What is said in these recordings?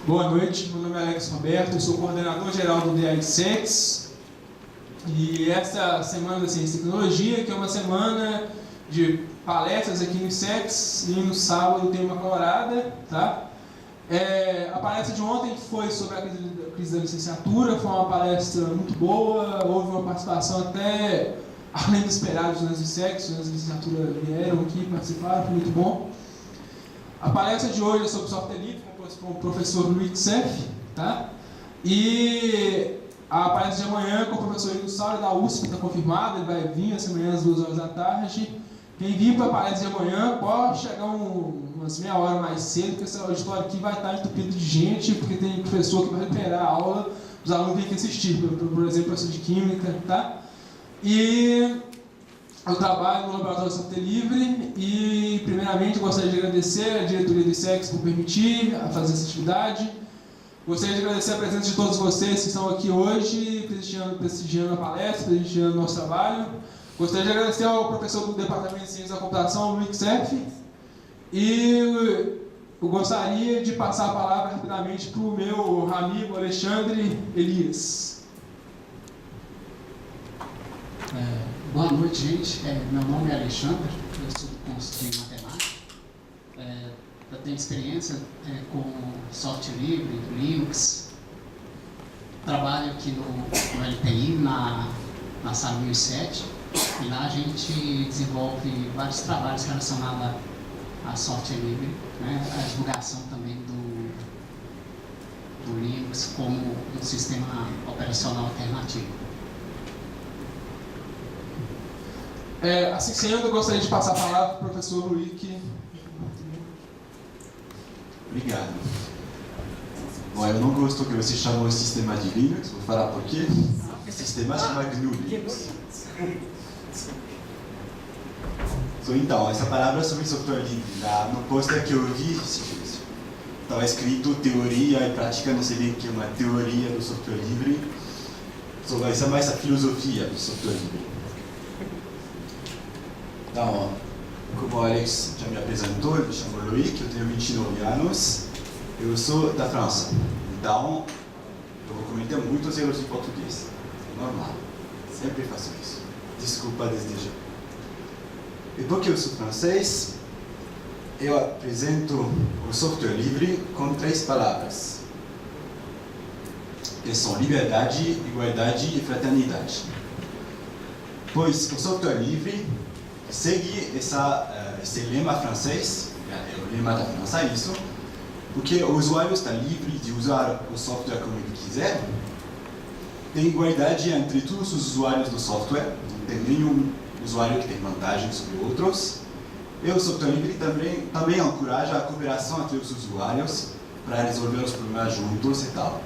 Boa noite, meu nome é Alex Roberto, eu sou coordenador geral do DISEX e essa semana da Ciência e Tecnologia, que é uma semana de palestras aqui no ISEX, e no sábado tem uma colorada, tá? A palestra de ontem foi sobre a crise da licenciatura, foi uma palestra muito boa, houve uma participação até além do esperado dos estudantes do ISEX, os estudantes de licenciatura vieram aqui, participaram, foi muito bom. A palestra de hoje é sobre software livre, com o professor Luiz Seff, tá? E a palestra de amanhã é com o professor Ildo Saura da USP, está confirmado, ele vai vir essa manhã às 2h da tarde. Quem vir para a palestra de amanhã pode chegar umas meia hora mais cedo, porque esse auditório aqui vai estar entupido de gente, porque tem professor que vai recuperar a aula, os alunos têm que assistir, por exemplo, professor de Química, tá? E eu trabalho no Laboratório de Software Livre e, primeiramente, eu gostaria de agradecer a diretoria do ISEX por permitir fazer essa atividade. Gostaria de agradecer a presença de todos vocês que estão aqui hoje, prestigiando a palestra, prestigiando o nosso trabalho. Gostaria de agradecer ao professor do Departamento de Ciência da Computação, Luiz Seff. E eu gostaria de passar a palavra rapidamente para o meu amigo Alexandre Elias. Boa noite, gente. Meu nome é Alexandre, eu sou do curso de matemática. Eu tenho experiência com software livre, Linux. Trabalho aqui no LTI, na sala 1007, e lá a gente desenvolve vários trabalhos relacionados a software livre, né? A divulgação também do Linux como um sistema operacional alternativo. Assim sendo, eu gostaria de passar a palavra para o professor Luiz. Obrigado. Bom, eu não gosto que você chame o sistema de Linux, vou falar por quê. O sistema chama GNU Linux. Então, essa palavra sobre software livre, no pôster que eu vi, estava escrito teoria e prática, não sei bem o que é uma teoria do software livre, só vai ser mais a filosofia do software livre. Então, como o Alex já me apresentou, eu me chamo Loïc, eu tenho 29 anos, eu sou da França. Então, eu vou cometer muitos erros em português. Normal, sempre faço isso. Desculpa desde já. E porque eu sou francês, eu apresento o software livre com 3 palavras, que são liberdade, igualdade e fraternidade. Pois o software livre segue esse lema francês, é o lema da França, isso, porque o usuário está livre de usar o software como ele quiser, tem igualdade entre todos os usuários do software, não tem nenhum usuário que tem vantagem sobre outros, e o software livre também encoraja a cooperação entre os usuários para resolver os problemas juntos e tal.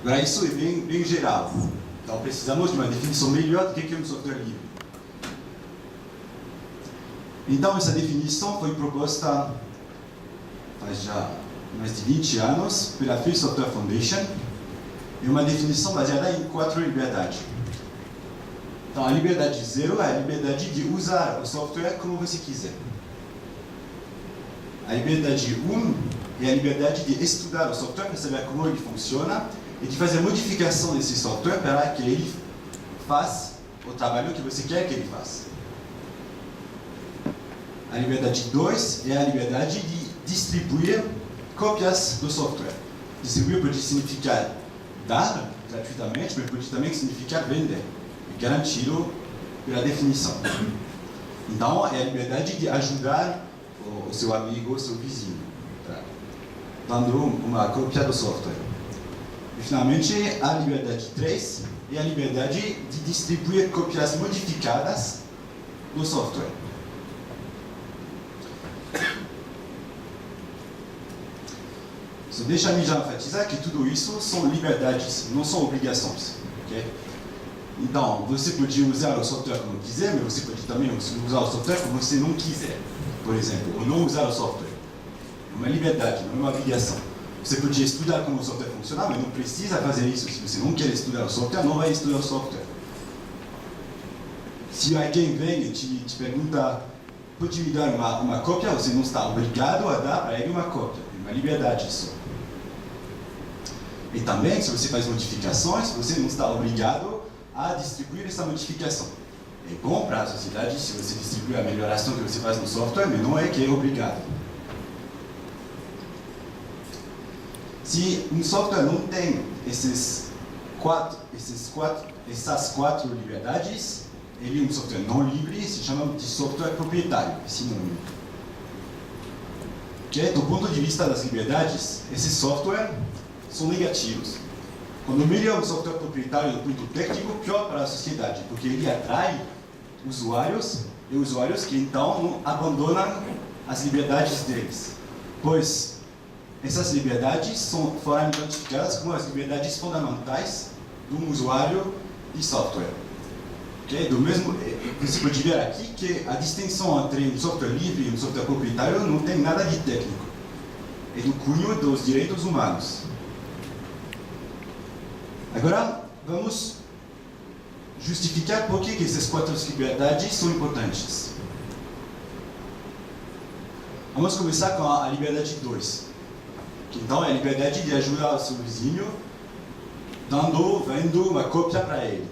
Agora, isso é bem geral, então precisamos de uma definição melhor do que é um software livre. Então, essa definição foi proposta faz já mais de 20 anos pela Free Software Foundation. É uma definição baseada em 4 liberdades. Então, a liberdade 0 é a liberdade de usar o software como você quiser. A liberdade 1 é a liberdade de estudar o software para saber como ele funciona e de fazer modificação desse software para que ele faça o trabalho que você quer que ele faça. A liberdade 2 é a liberdade de distribuir cópias do software. Distribuir pode significar dar gratuitamente, mas pode também significar vender, garantido pela definição. Então, é a liberdade de ajudar o seu amigo, o seu vizinho, dando uma cópia do software. E, finalmente, a liberdade 3 é a liberdade de distribuir cópias modificadas do software. Deixa-me já enfatizar que tudo isso são liberdades, não são obrigações. Okay? Então, você pode usar o software como quiser, mas você pode também usar o software como você não quiser. Por exemplo, ou não usar o software. É uma liberdade, não é uma obrigação. Você pode estudar como o software funciona, mas não precisa fazer isso. Se você não quer estudar o software, não vai estudar o software. Se alguém vem e te pergunta pode me dar uma cópia, você não está obrigado a dar para ele uma cópia, é uma liberdade só. E também, se você faz modificações, você não está obrigado a distribuir essa modificação. É bom para a sociedade se você distribui a melhoração que você faz no software, mas não é que é obrigado. Se um software não tem essas quatro liberdades, ele é um software não livre, se chama de software proprietário, sinônimo. Do ponto de vista das liberdades, esses softwares são negativos. Quando melhor um software proprietário do ponto técnico, pior para a sociedade, porque ele atrai usuários que então abandonam as liberdades deles. Pois essas liberdades foram identificadas como as liberdades fundamentais de um usuário de software. Do mesmo, você pode ver aqui que a distinção entre um software livre e um software proprietário não tem nada de técnico. É do cunho dos direitos humanos. Agora, vamos justificar por que essas quatro liberdades são importantes. Vamos começar com a liberdade 2. Que então é a liberdade de ajudar o seu vizinho, vendo uma cópia para ele.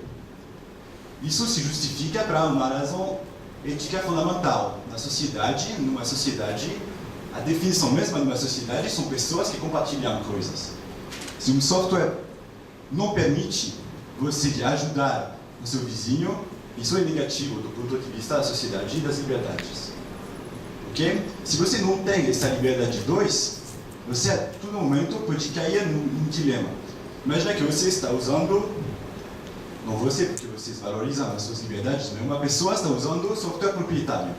Isso se justifica para uma razão ética fundamental. Numa sociedade, a definição mesma de uma sociedade são pessoas que compartilham coisas. Se um software não permite você ajudar o seu vizinho, isso é negativo do ponto de vista da sociedade e das liberdades. Ok? Se você não tem essa liberdade 2, você a todo momento pode cair num dilema. Imagina que você está usando, não você, porque vocês valorizam as suas liberdades, mas uma pessoa está usando software proprietário.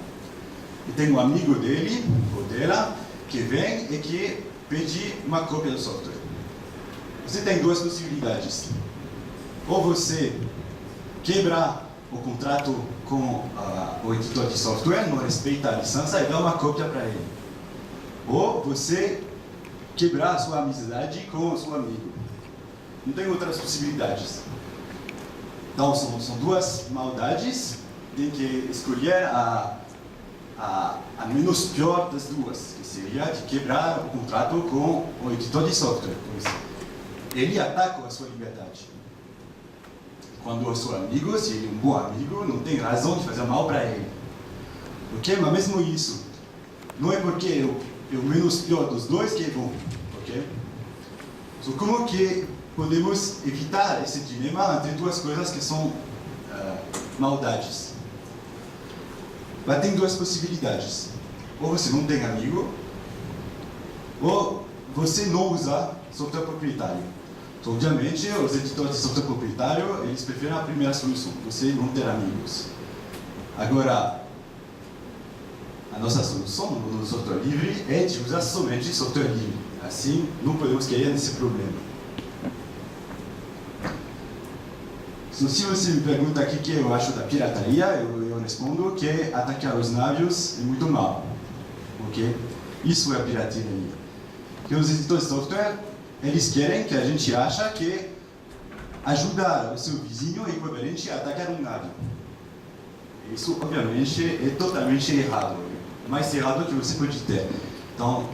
E tem um amigo dele, ou dela, que vem e que pede uma cópia do software. Você tem duas possibilidades. Ou você quebra o contrato com o editor de software, não respeita a licença e dá uma cópia para ele. Ou você quebrar a sua amizade com o seu amigo. Não tem outras possibilidades. Então, são duas maldades, tem que escolher a menos pior das duas, que seria de quebrar o contrato com o editor de software. Ele ataca a sua liberdade. Quando o seu amigo, se ele é um bom amigo, não tem razão de fazer mal para ele. Ok? Mas mesmo isso, não é porque é o menos pior dos dois que é bom. Ok? Então, como que podemos evitar esse dilema entre duas coisas que são maldades? Mas tem duas possibilidades. Ou você não tem amigo, ou você não usa software proprietário. Então, obviamente, os editores de software proprietário, eles preferem a primeira solução, você não ter amigos. Agora, a nossa solução no software livre é de usar somente software livre. Assim, não podemos cair nesse problema. Então, se você me pergunta o que eu acho da pirataria, eu respondo que atacar os navios é muito mal. Ok? Isso é a pirataria. Que os editores de software, eles querem que a gente ache que ajudar o seu vizinho é equivalente a atacar um navio. Isso, obviamente, é totalmente errado. O mais errado que você pode ter. Então,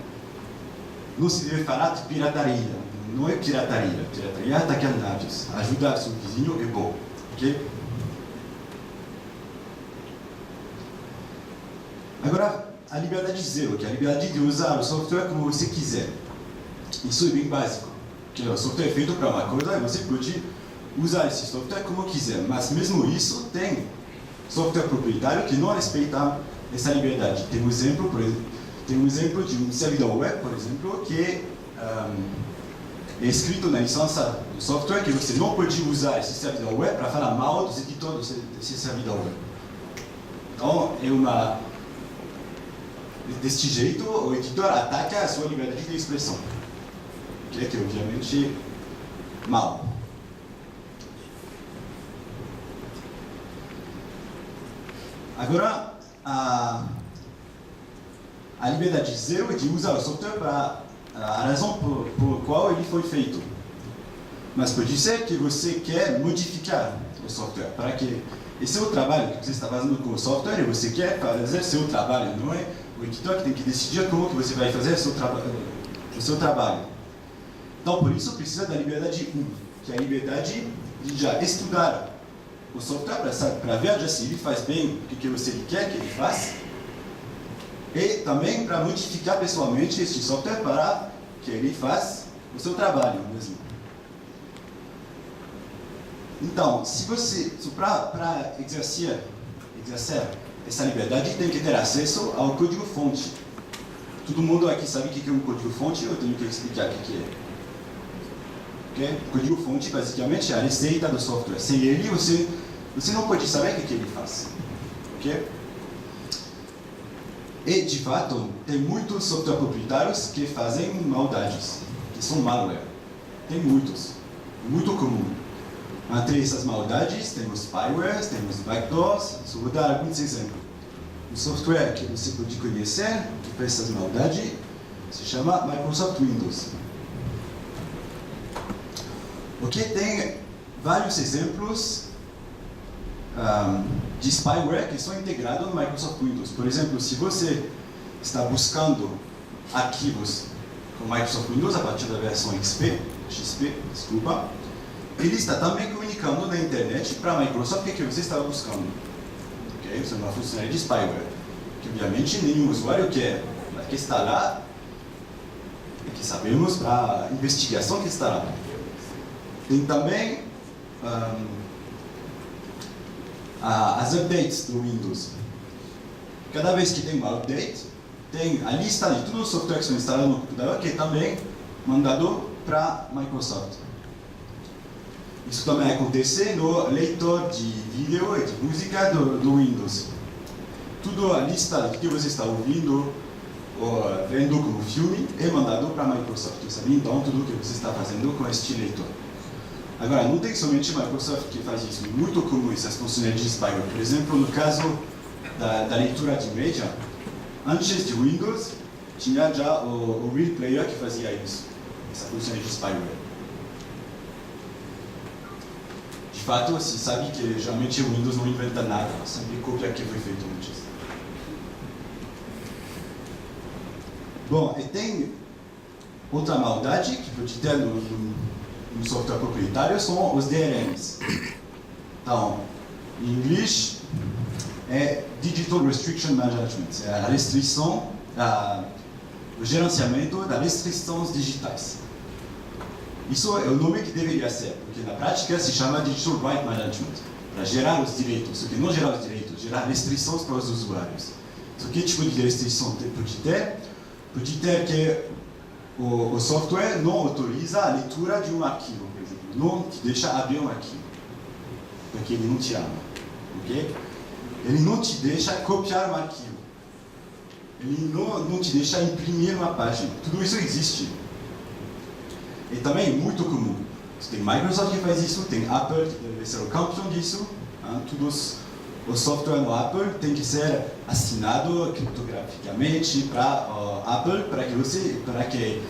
não se deve falar de pirataria. Não é pirataria. Pirataria é atacar navios. Ajudar o seu vizinho é bom. Ok? Agora, a liberdade zero, que é a liberdade de usar o software como você quiser. Isso é bem básico. Que o software é feito para uma coisa e você pode usar esse software como quiser. Mas mesmo isso tem software proprietário que não respeita essa liberdade. Tem um exemplo de um servidor web, por exemplo, que é escrito na licença do software que você não pode usar esse servidor web para falar mal dos editores desse servidor web. Então, deste jeito, o editor ataca a sua liberdade de expressão. Que é obviamente mal. Agora, a liberdade zero é de usar o software para a razão por qual ele foi feito. Mas pode ser que você quer modificar o software para que esse é o trabalho que você está fazendo com o software e você quer fazer seu trabalho, não é o editor que tem que decidir como que você vai fazer o seu trabalho. Então, por isso, precisa da liberdade 1, que é a liberdade de já estudar o software para ver já se ele faz bem o que você quer que ele faça, e também para modificar pessoalmente este software para que ele faça o seu trabalho mesmo. Então, se você, para exercer essa liberdade, tem que ter acesso ao código-fonte. Todo mundo aqui sabe o que é um código-fonte, eu tenho que explicar o que é. Okay? O código-fonte, basicamente, é a receita do software. Sem ele, você não pode saber o que ele faz. Okay? E, de fato, tem muitos softwares proprietários que fazem maldades, que são malware. Tem muitos, muito comum. Entre essas maldades, temos spywares, temos backdoors. Só vou dar alguns exemplos. O software que você pode conhecer, que faz essas maldades, se chama Microsoft Windows. Ok, tem vários exemplos de spyware que são integrados no Microsoft Windows. Por exemplo, se você está buscando arquivos com Microsoft Windows a partir da versão XP, ele está também comunicando na internet para a Microsoft o que você estava buscando. Okay? Isso é uma funcionalidade de spyware, que obviamente nenhum usuário quer, que está lá, e que sabemos para a investigação que está lá. Tem também as updates do Windows. Cada vez que tem uma update, tem a lista de todos os softwares que são instalados no computador, que é também mandado para a Microsoft. Isso também acontece no leitor de vídeo e de música do Windows. Tudo a lista de que você está ouvindo ou vendo como filme é mandado para a Microsoft. Você sabe então tudo o que você está fazendo com este leitor. Agora, não tem somente a Microsoft que faz isso. É muito comum essas funcionalidades de spyware. Por exemplo, no caso da leitura de mídia, antes de Windows, tinha já o Real Player que fazia isso. Essa funcionalidade de spyware. De fato, se sabe que geralmente o Windows não inventa nada, sempre copia o que foi feito antes. Bom, e tem outra maldade que pode ter no software proprietário, são os DRMs. Então, em inglês, é Digital Restriction Management, é a restrição, o gerenciamento das restrições digitais. Isso é o nome que deveria ser, porque na prática se chama Digital Right Management, para gerar os direitos, só que não gerar os direitos, gerar restrições para os usuários. Só que tipo de restrição pode ter? Pode ter que o software não autoriza a leitura de um arquivo, por exemplo, não te deixa abrir um arquivo, porque ele não te ama, ok? Ele não te deixa copiar um arquivo, ele não te deixa imprimir uma página, tudo isso existe. E também é muito comum. Tem Microsoft que faz isso, tem Apple que deve ser o campeão disso. Todos os softwares no Apple tem que ser assinado criptograficamente para Apple para que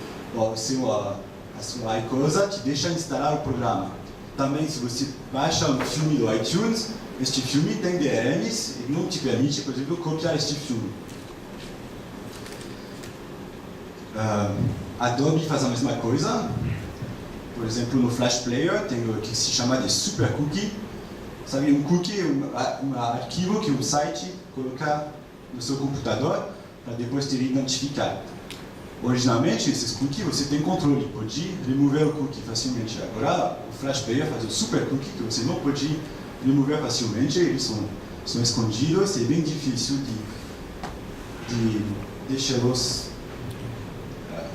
a sua coisa te deixe instalar o programa. Também se você baixa um filme do iTunes, este filme tem DRMs e não te permite, por exemplo, copiar este filme. Adobe faz a mesma coisa. Por exemplo, no Flash Player tem o que se chama de Super Cookie. Sabe, um cookie é um arquivo que um site coloca no seu computador para depois te identificar. Originalmente, esses cookies você tem controle, pode remover o cookie facilmente. Agora, o Flash Player faz o Super Cookie que você não pode remover facilmente, eles são escondidos e é bem difícil de deixá-los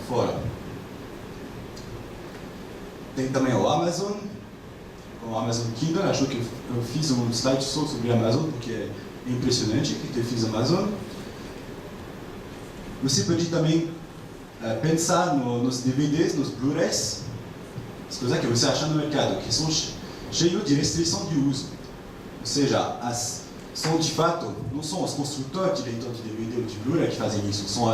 fora. Tem também o Amazon, com o Amazon Kindle. Acho que eu fiz um slide só sobre a Amazon, porque é impressionante o que eu fiz a Amazon. Você pode também pensar nos DVDs, nos Blu-rays, as coisas que você acha no mercado, que são cheios de restrição de uso. Ou seja, são de fato, não são os construtores de leitor de DVD ou de Blu-ray que fazem isso, são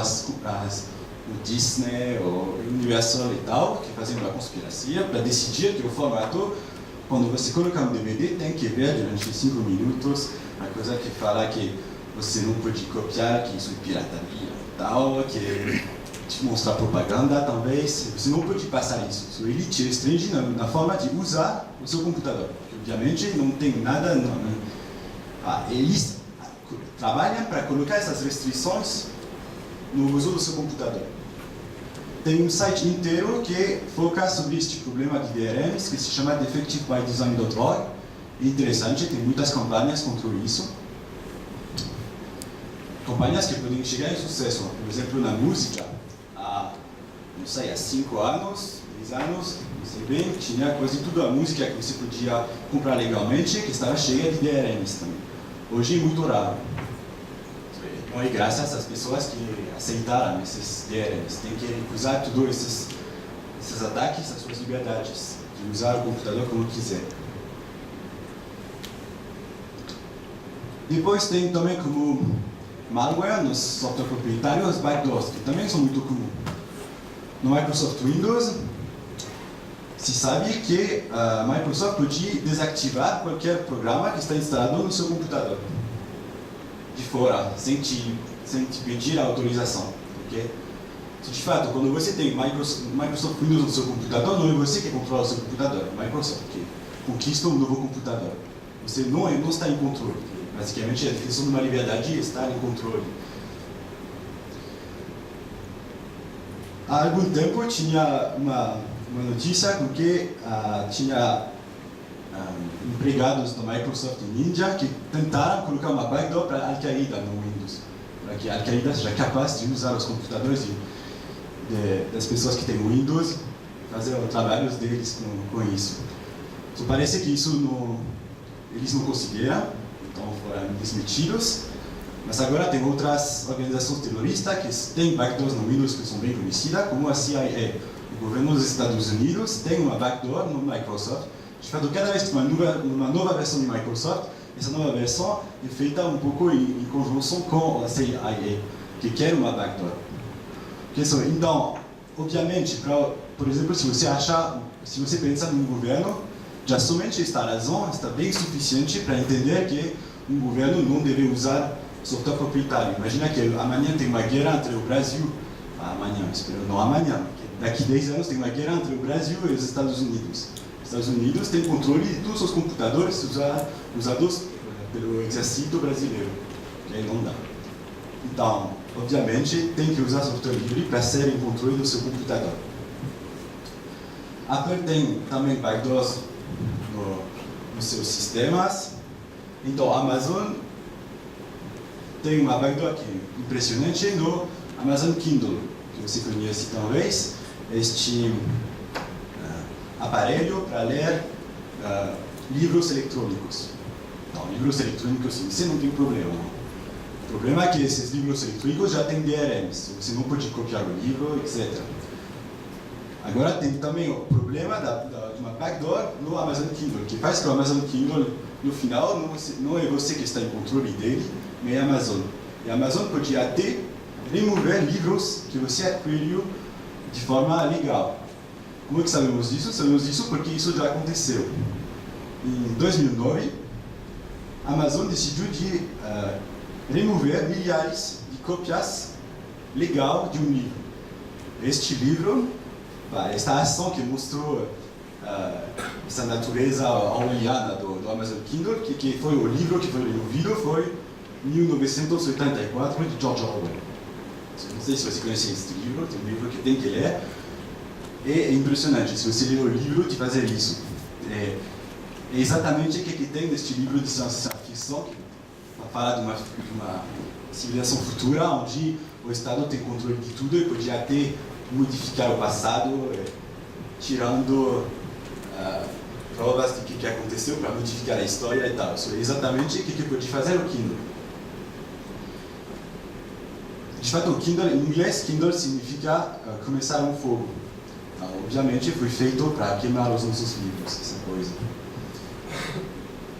o Disney, o Universal e tal, que fazem uma conspiração para decidir que o formato quando você coloca um DVD, tem que ver durante 5 minutos a coisa que fala que você não pode copiar, que isso é pirataria tal, que te mostra propaganda, talvez. Você não pode passar isso. Ele te restringe na forma de usar o seu computador. Obviamente, não tem nada... eles trabalham para colocar essas restrições no uso do seu computador. Tem um site inteiro que foca sobre este problema de DRMs, que se chama defectivebydesign.org. É interessante, tem muitas campanhas contra isso. Campanhas que podem chegar em sucesso. Por exemplo, na música, há 5 anos, 10 anos, não sei bem, tinha quase tudo a música que você podia comprar legalmente, que estava cheia de DRMs também. Hoje é muito raro. Não é graças às pessoas que aceitaram esses DRMs. Tem que recusar todos esses ataques às suas liberdades, de usar o computador como quiser. Depois tem também como malware nos softwares proprietários, backdoors, que também são muito comuns. No Microsoft Windows, se sabe que a Microsoft pode desativar qualquer programa que está instalado no seu computador, de fora, sem te pedir a autorização. Okay? Se de fato, quando você tem Microsoft Windows no seu computador, não é você que controla o seu computador, é a Microsoft que conquista um novo computador. Você não está em controle. Basicamente, a definição de uma liberdade é estar em controle. Há algum tempo tinha uma notícia com que tinha empregados da Microsoft em Índia que tentaram colocar uma backdoor para a Al-Qaeda no Windows, para que a Al-Qaeda seja capaz de usar os computadores das pessoas que têm Windows, fazer os trabalhos deles com isso. Então, parece que eles não conseguiram, então foram desmentidos, mas agora tem outras organizações terroristas que têm backdoors no Windows que são bem conhecidas, como a CIA. O governo dos Estados Unidos tem uma backdoor no Microsoft. De fato, cada vez que uma nova versão de Microsoft, essa nova versão é feita um pouco em conjunção com a CIA, que quer uma backdoor. Então, obviamente, por exemplo, se você pensa num governo, já somente esta razão está bem suficiente para entender que um governo não deve usar software proprietário. Imagina que amanhã tem uma guerra entre o Brasil, espero não amanhã, daqui a 10 anos tem uma guerra entre o Brasil e os Estados Unidos. Os Estados Unidos têm controle de todos os computadores usados pelo exército brasileiro. Okay? Não dá. Então, obviamente, tem que usar software livre para ser em controle do seu computador. Apple tem também backdoors nos seus sistemas. Então, a Amazon tem uma backdoor que é impressionante no Amazon Kindle, que você conhece talvez. Este aparelho para ler livros eletrônicos. Então, livros eletrônicos, você não tem problema. O problema é que esses livros eletrônicos já têm DRMs, você não pode copiar o livro, etc. Agora tem também o problema de uma backdoor no Amazon Kindle, que faz que o Amazon Kindle, no final, não é você que está em controle dele, mas é a Amazon. E a Amazon pode até remover livros que você adquiriu de forma legal. Como é que sabemos disso? Sabemos disso porque isso já aconteceu. Em 2009, a Amazon decidiu de remover milhares de cópias legais de um livro. Este livro, esta ação que mostrou essa natureza orwelliana do Amazon Kindle, que foi o livro que foi removido, foi 1984, de George Orwell. Não sei se você conhece este livro, tem um livro que tem que ler. É impressionante, se você ler o livro, de fazer isso. É exatamente o que tem neste livro de ciência ficção, que fala de uma civilização futura, onde o Estado tem controle de tudo e pode até modificar o passado, tirando provas de que aconteceu para modificar a história e tal. Isso é exatamente o que pode fazer o Kindle. De fato, o Kindle, em inglês, Kindle significa começar um fogo. Então, obviamente, foi feito para queimar os nossos livros, essa coisa.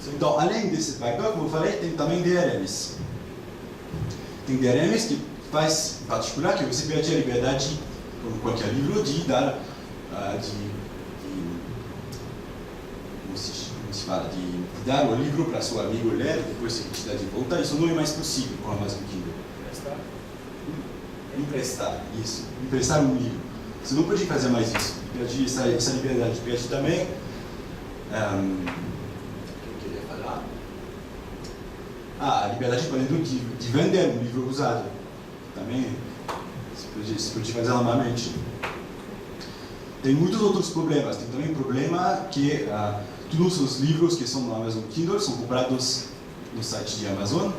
Então, além desses backdoors, como eu falei, tem também DRMs. Tem DRMs que faz, em particular, que você perde a liberdade, como qualquer livro, de dar, como se fala, de dar o livro para seu amigo ler, depois ele te dá de volta, isso não é mais possível com a Amazon Kindle. Emprestar, isso. Emprestar um livro. Você não pode fazer mais isso. Perde essa liberdade. Perde também... o que eu queria falar? A liberdade, por exemplo, de vender um livro usado. Também se pode fazer normalmente. Tem muitos outros problemas. Tem também um problema que todos os livros que são no Amazon Kindle são comprados no site de Amazon.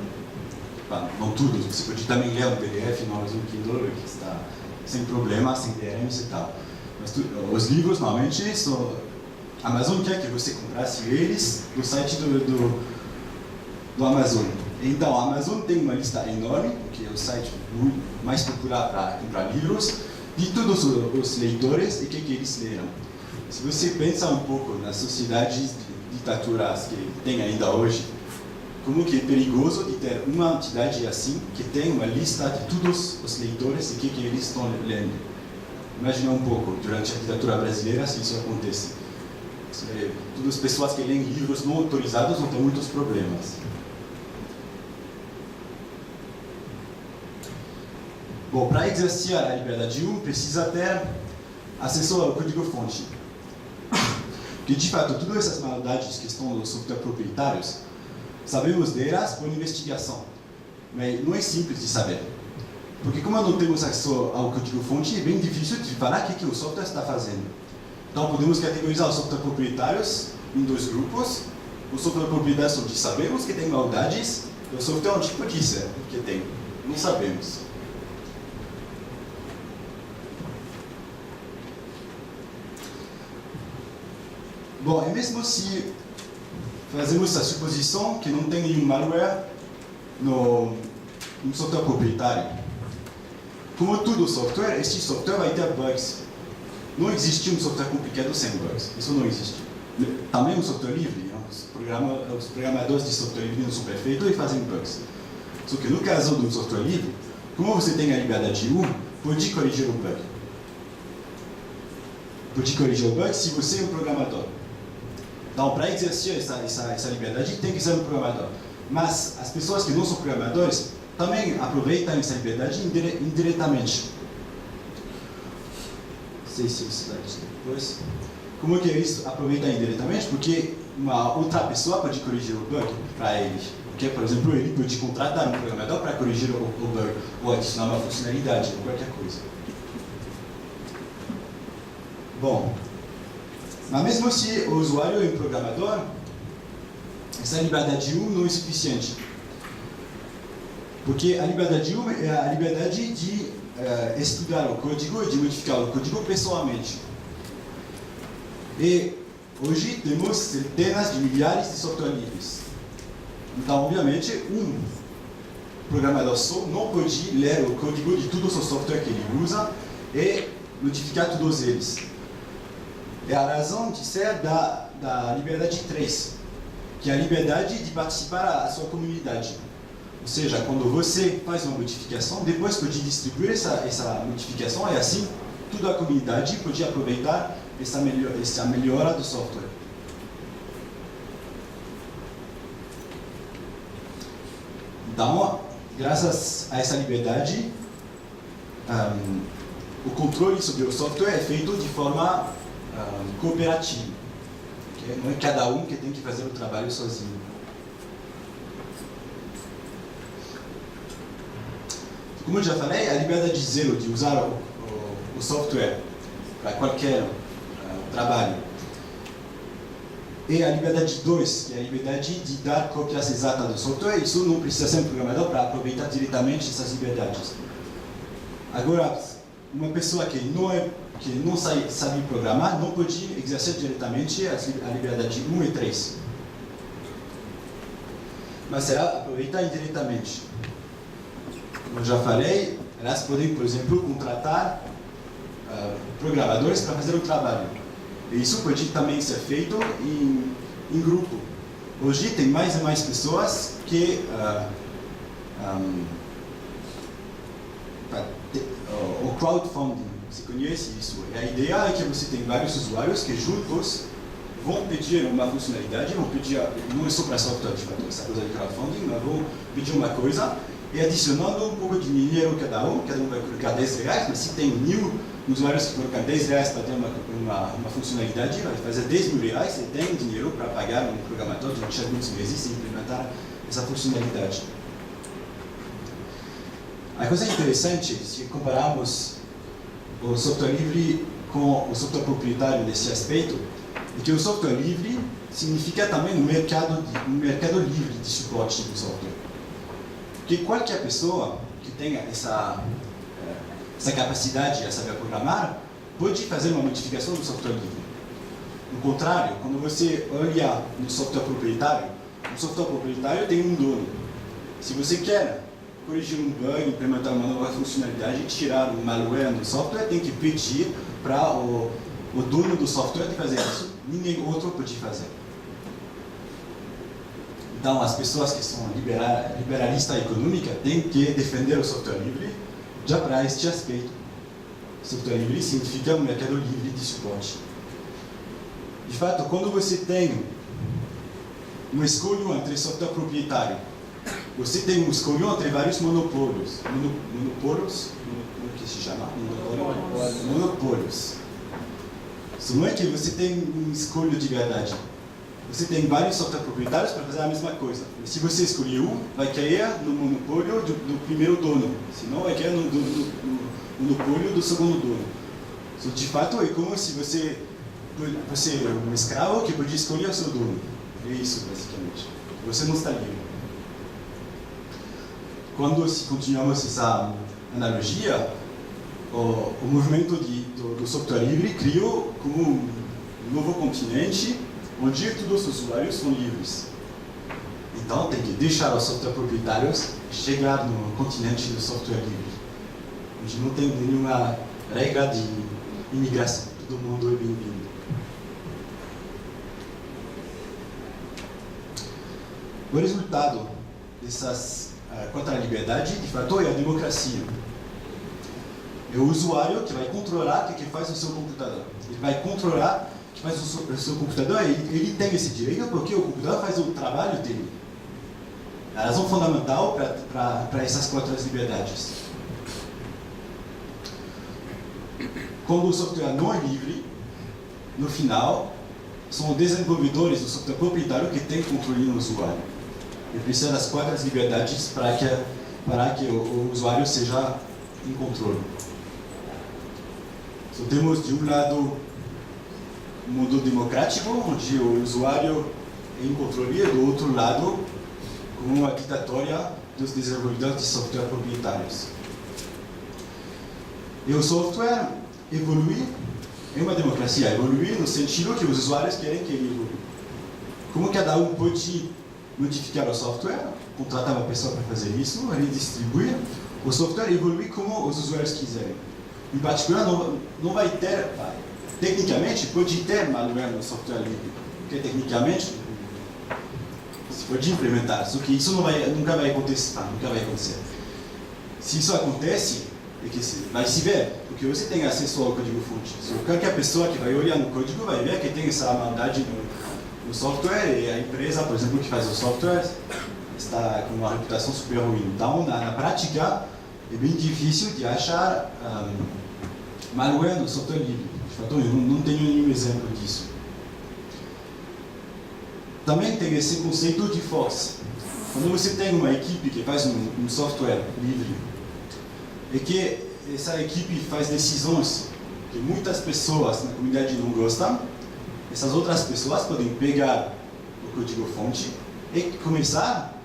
Não tudo, você pode também ler um PDF no Amazon Kindle, que está sem problema, sem DRMs e tal. Mas os livros, normalmente, a Amazon quer que você comprasse eles no site do Amazon. Então, a Amazon tem uma lista enorme, que é o site mais popular para comprar livros, de todos os leitores e o que eles leram. Se você pensa um pouco nas sociedades ditatoriais que tem ainda hoje, como que é perigoso de ter uma entidade assim, que tem uma lista de todos os leitores e o que eles estão lendo. Imagina um pouco, durante a ditadura brasileira, se isso acontece. Todas as pessoas que leem livros não autorizados vão ter muitos problemas. Bom, para exercer a liberdade 1, precisa ter acesso ao código-fonte. Porque, de fato, todas essas maldades que estão nos softwares proprietários, sabemos delas por investigação, mas não é simples de saber. Porque como não temos acesso ao código-fonte, é bem difícil de falar o que o software está fazendo. Então podemos categorizar os softwares proprietários em dois grupos. Os softwares proprietários onde sabemos que tem maldades, e o software onde pode ser que tem, não sabemos. Bom, e mesmo se fazemos a suposição que não tem nenhum malware no software proprietário. Como todo software, este software vai ter bugs. Não existe um software complicado sem bugs. Isso não existe. Também um software livre. Os programadores de software livre não são perfeitos e fazem bugs. Só que no caso de um software livre, como você tem a liberdade 1, pode corrigir o bug. Pode corrigir o bug se você é um programador. Então, para exercer essa liberdade, tem que ser um programador. Mas as pessoas que não são programadores também aproveitam essa liberdade indiretamente. Não sei se os slides depois. Como que eles aproveitam indiretamente? Porque uma outra pessoa pode corrigir o bug para eles. Porque, por exemplo, ele pode contratar um programador para corrigir o bug, ou adicionar uma funcionalidade, ou qualquer coisa. Bom, mas mesmo se o usuário é um programador, essa liberdade 1 não é suficiente. Porque a liberdade 1 é a liberdade de estudar o código e de modificar o código pessoalmente. E hoje temos centenas de milhares de software livres. Então, obviamente, um programador só não pode ler o código de todos os softwares que ele usa e modificar todos eles. É a razão de ser da liberdade 3, que é a liberdade de participar da sua comunidade. Ou seja, quando você faz uma modificação, depois pode distribuir essa modificação e assim toda a comunidade pode aproveitar essa melhora do software. Então, graças a essa liberdade, o controle sobre o software é feito de forma cooperativa. Okay? Não é cada um que tem que fazer o trabalho sozinho. Como eu já falei, a liberdade 0 de usar o software para qualquer trabalho. E a liberdade 2, que é a liberdade de dar cópias exatas do software. Isso não precisa ser um programador para aproveitar diretamente essas liberdades. Agora, uma pessoa que não sabe programar não pode exercer diretamente a liberdade 1 e 3. Mas ela aproveita indiretamente. Como eu já falei, elas podem, por exemplo, contratar programadores para fazer o trabalho. E isso pode também ser feito em grupo. Hoje tem mais e mais pessoas que o crowdfunding, você conhece isso? A ideia é que você tem vários usuários que juntos vão pedir uma funcionalidade, vão pedir, não é só para software, de fato, essa coisa de crowdfunding, mas vão pedir uma coisa e adicionando um pouco de dinheiro cada um vai colocar R$10, mas se tem 1.000 usuários que colocam R$10 para ter uma funcionalidade, vai fazer R$10.000 e tem dinheiro para pagar um programador durante alguns meses e implementar essa funcionalidade. A coisa interessante, se compararmos o software livre com o software proprietário nesse aspecto, é que o software livre significa também um mercado livre de suporte do software. Porque qualquer pessoa que tenha essa capacidade de saber programar pode fazer uma modificação do software livre. No contrário, quando você olha no software proprietário, o software proprietário tem um dono. Se você quer corrigir um bug, implementar uma nova funcionalidade, tirar um malware no software, tem que pedir para o dono do software de fazer isso. Ninguém outro pode fazer. Então, as pessoas que são liberalistas econômicas têm que defender o software livre já para este aspecto. Software livre significa um mercado livre de suporte. De fato, quando você tem uma escolha entre software proprietário, você tem uma escolha entre vários monopólios. Monopólios? Como que se chama? Monopólios. Não é que você tem uma escolha de verdade. Você tem vários softwares proprietários para fazer a mesma coisa. Se você escolher um, vai cair no monopólio do primeiro dono. Senão, vai cair no monopólio do segundo dono. So, de fato, é como se você é um escravo que pode escolher o seu dono. É isso, basicamente. Você não está livre. Quando continuamos essa analogia, o movimento do software livre criou como um novo continente onde todos os usuários são livres. Então, tem que deixar os software proprietários chegar no continente do software livre, onde não tem nenhuma regra de imigração. Todo mundo é bem-vindo. O resultado dessas contra a liberdade, de fato, é a democracia. É o usuário que vai controlar o que faz o seu computador. Ele vai controlar o que faz o seu computador, ele tem esse direito porque o computador faz o trabalho dele. É a razão fundamental para essas quatro liberdades. Quando o software não é livre, no final, são os desenvolvedores do software proprietário que têm controle no usuário. Ele precisa das quatro liberdades para que o usuário seja em controle. Então, temos de um lado um mundo democrático, onde o usuário é em controle, e do outro lado, uma ditatória dos desenvolvedores de software proprietários. E o software evolui, é uma democracia, evolui no sentido que os usuários querem que ele evolua. Como cada um pode modificar o software, contratar uma pessoa para fazer isso, redistribuir, o software evolui como os usuários quiserem. Em particular, não vai ter, tecnicamente, pode ter malware no software livre, porque tecnicamente se pode implementar, só que isso nunca vai acontecer. Se isso acontece, é que vai se ver, porque você tem acesso ao código-fonte. Qualquer pessoa que vai olhar no código vai ver que tem essa maldade no software, e a empresa, por exemplo, que faz o software está com uma reputação super ruim. Então, na prática, é bem difícil de achar malware no software livre. De fato, eu não tenho nenhum exemplo disso. Também tem esse conceito de force. Quando você tem uma equipe que faz um software livre, e que essa equipe faz decisões que muitas pessoas na comunidade não gostam, essas outras pessoas podem pegar o código-fonte e começar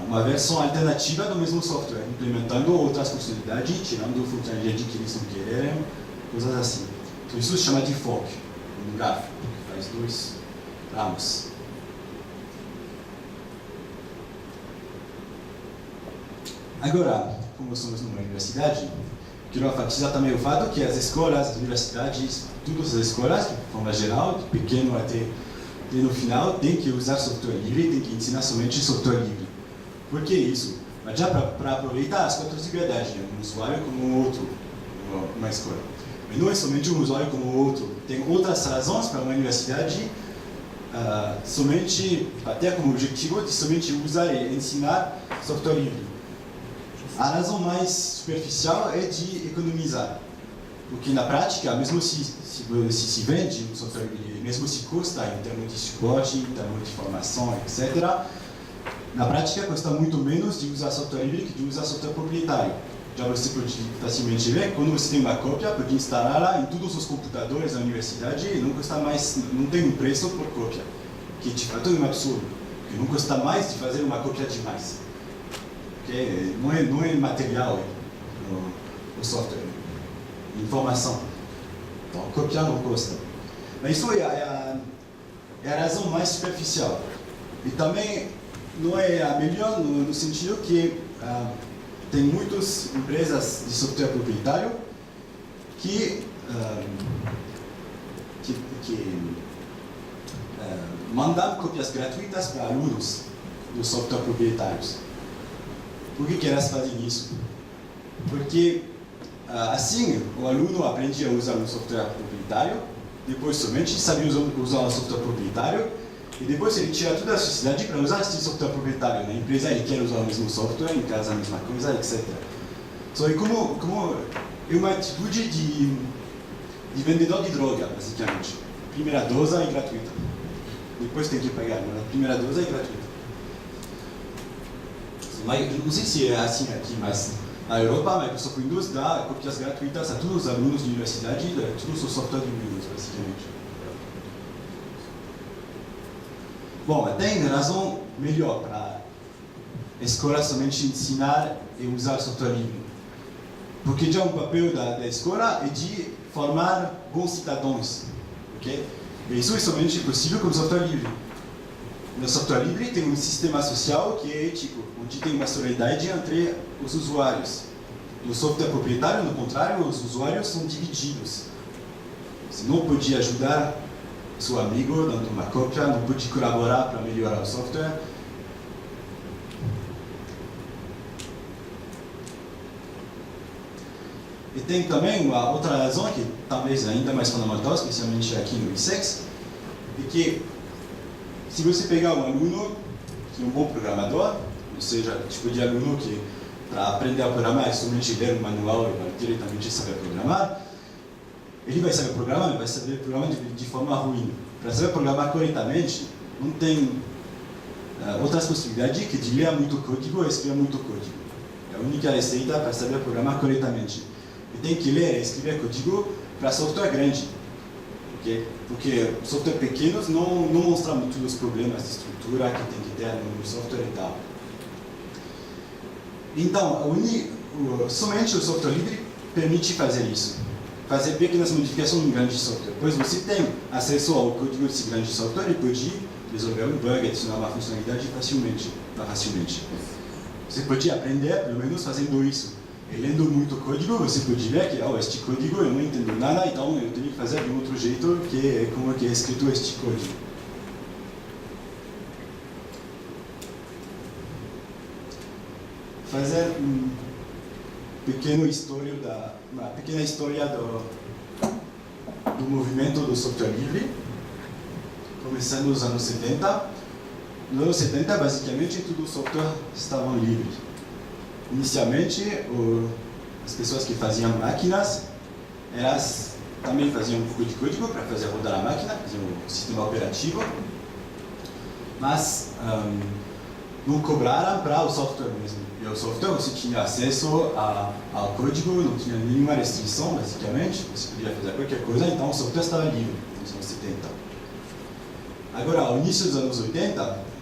uma versão alternativa do mesmo software, implementando outras funcionalidades, tirando funcionalidades que eles não querem, coisas assim. Então isso se chama de fork, um grafo, que faz dois ramos. Agora, como somos numa universidade, quero enfatizar também o fato que as escolas, as universidades, todas as escolas, de forma geral, de pequeno até no final, têm que usar software livre, têm que ensinar somente software livre. Por que isso? Mas já para aproveitar as quatro liberdades, um usuário como um outro, uma escola. Mas não é somente um usuário como o outro. Tem outras razões para uma universidade somente ter como objetivo de somente usar e ensinar software livre. A razão mais superficial é de economizar. Porque na prática, mesmo se vende um software livre, mesmo se custa em termos de suporte, em termos de formação, etc., na prática custa muito menos de usar software livre que de usar software proprietário. Já você pode facilmente ver, quando você tem uma cópia, pode instalá-la em todos os computadores da universidade e não custa mais, não tem um preço por cópia, que de fato é um absurdo, porque não custa mais de fazer uma cópia demais. Porque não é material o software, é informação. Então, copiar não custa. Mas isso é a razão mais superficial. E também não é a melhor no sentido que tem muitas empresas de software proprietário que mandam cópias gratuitas para alunos dos software proprietários. Por que elas fazem isso? Porque assim o aluno aprende a usar um software proprietário, depois somente sabe usar um software proprietário, e depois ele tira toda a sociedade para usar esse software proprietário. Na empresa ele quer usar o mesmo software, em casa a mesma coisa, etc. Então, é uma atitude de vendedor de droga, basicamente. Primeira dose é gratuita. Depois tem que pagar, mas a primeira dose é gratuita. Não sei se é assim aqui, mas na Europa a Microsoft Windows dá cópias gratuitas a todos os alunos de universidade, de todos os softwares de Windows, basicamente. Bom, tem razão melhor para a escola somente ensinar e usar software livre. Porque já o papel da escola é de formar bons cidadãos. Okay? E isso é somente possível com software livre. No software livre tem um sistema social que é ético, onde tem uma solidariedade entre os usuários. No software proprietário, no contrário, os usuários são divididos. Você não pode ajudar seu amigo dando uma cópia, não pode colaborar para melhorar o software. E tem também uma outra razão que talvez ainda mais fundamental, especialmente aqui no ISEX, é que se você pegar um aluno que é um bom programador, ou seja, tipo de aluno que para aprender a programar é somente ler um manual e vai diretamente saber programar, ele vai saber programar, mas vai saber programar de forma ruim. Para saber programar corretamente, não tem outras possibilidades que de ler muito código e escrever muito código. É a única receita para saber programar corretamente. E tem que ler e escrever código para software grande. Okay? Porque software pequenos não mostram muito os problemas de estrutura que tem que ter no software e tal. Então, somente o software livre permite fazer isso. Fazer pequenas modificações em grande software. Pois você tem acesso ao código desse grande software e pode resolver um bug, adicionar uma funcionalidade facilmente. Você pode aprender, pelo menos, fazendo isso. E lendo muito código, você pode ver que este código eu não entendo nada, então eu tenho que fazer de um outro jeito, que é como que é escrito este código. Fazer uma pequena história do movimento do software livre, começando nos anos 70. Nos anos 70, basicamente, todo o software estava livre. Inicialmente, as pessoas que faziam máquinas, elas também faziam um pouco de código para fazer rodar a máquina, fazer um sistema operativo, mas não cobraram para o software mesmo. E o software você tinha acesso ao código, não tinha nenhuma restrição, basicamente, você podia fazer qualquer coisa, então o software estava livre nos anos 70. Agora, ao início dos anos 80,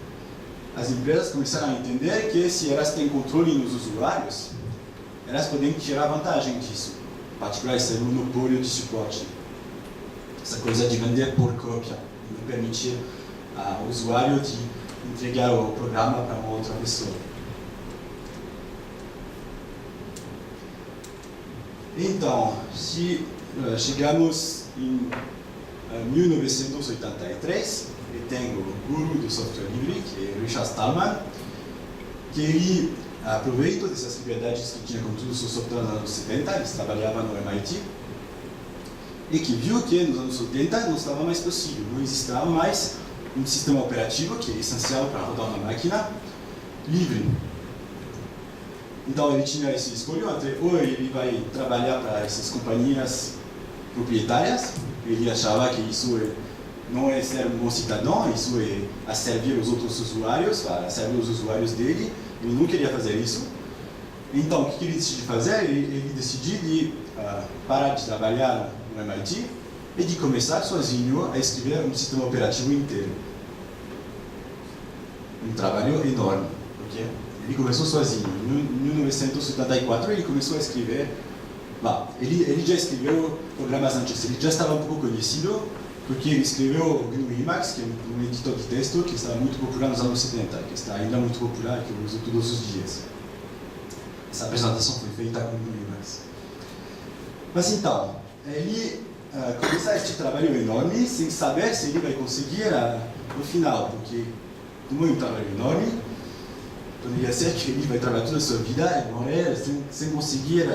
as empresas começaram a entender que se elas têm controle nos usuários, elas podem tirar vantagem disso. Em particular, esse monopólio de suporte. Essa coisa de vender por cópia, não permitir ao usuário de entregar o programa para uma outra pessoa. Então, se chegamos em 1983, e tem o guru do software livre, que é Richard Stallman, que ele aproveitou dessas liberdades que tinha com todos os softwares nos anos 70, eles trabalhavam no MIT, e que viu que nos anos 80 não estava mais possível, não existia mais um sistema operativo que é essencial para rodar uma máquina livre. Então ele tinha essa escolha entre ou ele vai trabalhar para essas companhias proprietárias, ele achava que isso não é ser um bom cidadão, isso é a servir os outros usuários, para servir os usuários dele, ele não queria fazer isso. Então o que ele decidiu fazer? Ele decidiu de parar de trabalhar no MIT e de começar sozinho a escrever um sistema operativo inteiro. Um trabalho enorme, ok? Ele começou sozinho. Em 1974 ele começou a escrever. Ele já escreveu programas antes. Ele já estava um pouco conhecido porque ele escreveu o GNU Emacs, que é um editor de texto que estava muito popular nos anos 70, que está ainda muito popular, que eu uso todos os dias. Essa apresentação foi feita com o GNU Emacs. Mas então, ele começa este trabalho enorme sem saber se ele vai conseguir no final, porque como é um trabalho enorme, poderia ser que ele vai trabalhar toda a sua vida e morrer sem conseguir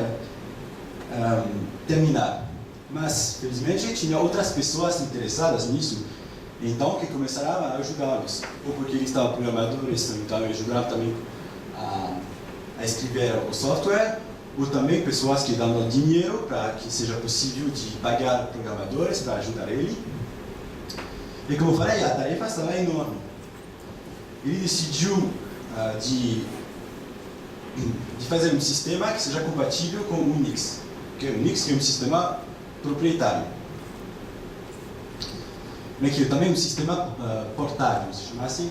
terminar. Mas, felizmente, tinha outras pessoas interessadas nisso, então que começaram a ajudá-los. Ou porque eles estavam programadores, então ajudaram também a escrever o software, ou também pessoas que dão dinheiro para que seja possível de pagar programadores para ajudar ele. E como eu falei, a tarefa estava enorme. Ele decidiu de fazer um sistema que seja compatível com o Unix. Porque o Unix é um sistema proprietário. Mas que é também um sistema portátil, se chama assim.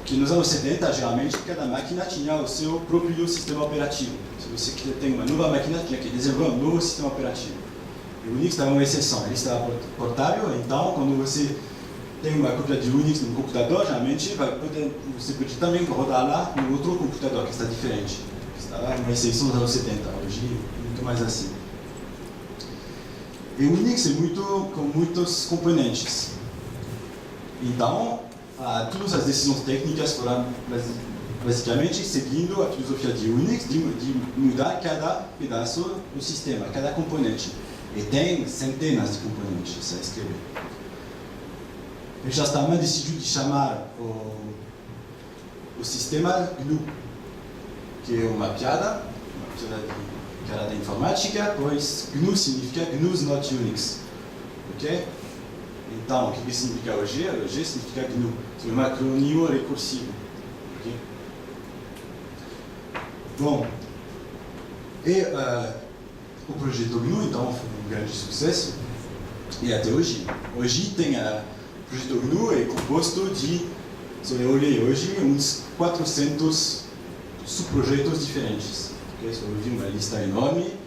Que nos anos 70, geralmente, cada máquina tinha o seu próprio sistema operativo. Se você tem uma nova máquina, tinha que desenvolver um novo sistema operativo. E o Unix estava uma exceção, ele estava portátil, então quando você tem uma cópia de Unix no computador, geralmente você pode também rodar lá no outro computador, que está diferente. Estava uma exceção dos anos 70, hoje é muito mais assim. E o Unix é com muitos componentes. Então, todas as decisões técnicas foram basicamente seguindo a filosofia de Unix, de mudar cada pedaço do sistema, cada componente. E tem centenas de componentes a escrever. E já também decidiu de chamar o sistema GNU, que é uma piada da informática, pois GNU significa GNU's not Unix. Ok? Então, o que significa o G? O G significa GNU. É um acrônimo recursivo. Okay? Bom, e o projeto GNU, então, foi um grande sucesso. E até hoje. Hoje tem o projeto GNU é composto de, se eu olhei hoje, uns 400 subprojetos diferentes. Okay? So, eu vi uma lista enorme.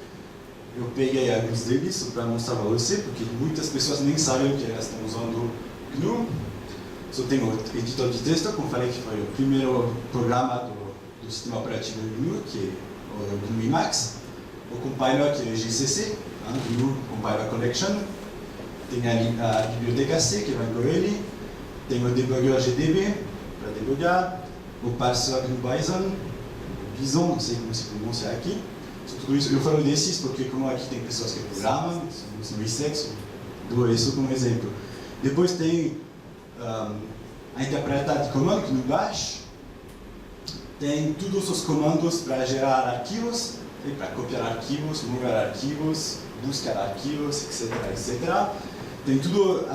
Eu peguei alguns deles para mostrar para você, porque muitas pessoas nem sabem que elas estão usando GNU. Só tem o editor de texto, como falei, que foi o primeiro programa do sistema operativo GNU, que é o GNU Emacs. O compiler, que é o GCC, GNU Compiler Collection. Tem a biblioteca C, que vai com ele. Tem o debugger GDB, para debugar. O parser GNU Bison, não sei como se pronuncia aqui. Tudo isso, eu falo desses porque como aqui tem pessoas que programam, são ISEX, dou isso como exemplo. Depois tem a interpretar de comando, que no Bash tem todos os comandos para gerar arquivos, para copiar arquivos, mudar arquivos, buscar arquivos, etc. Tem tudo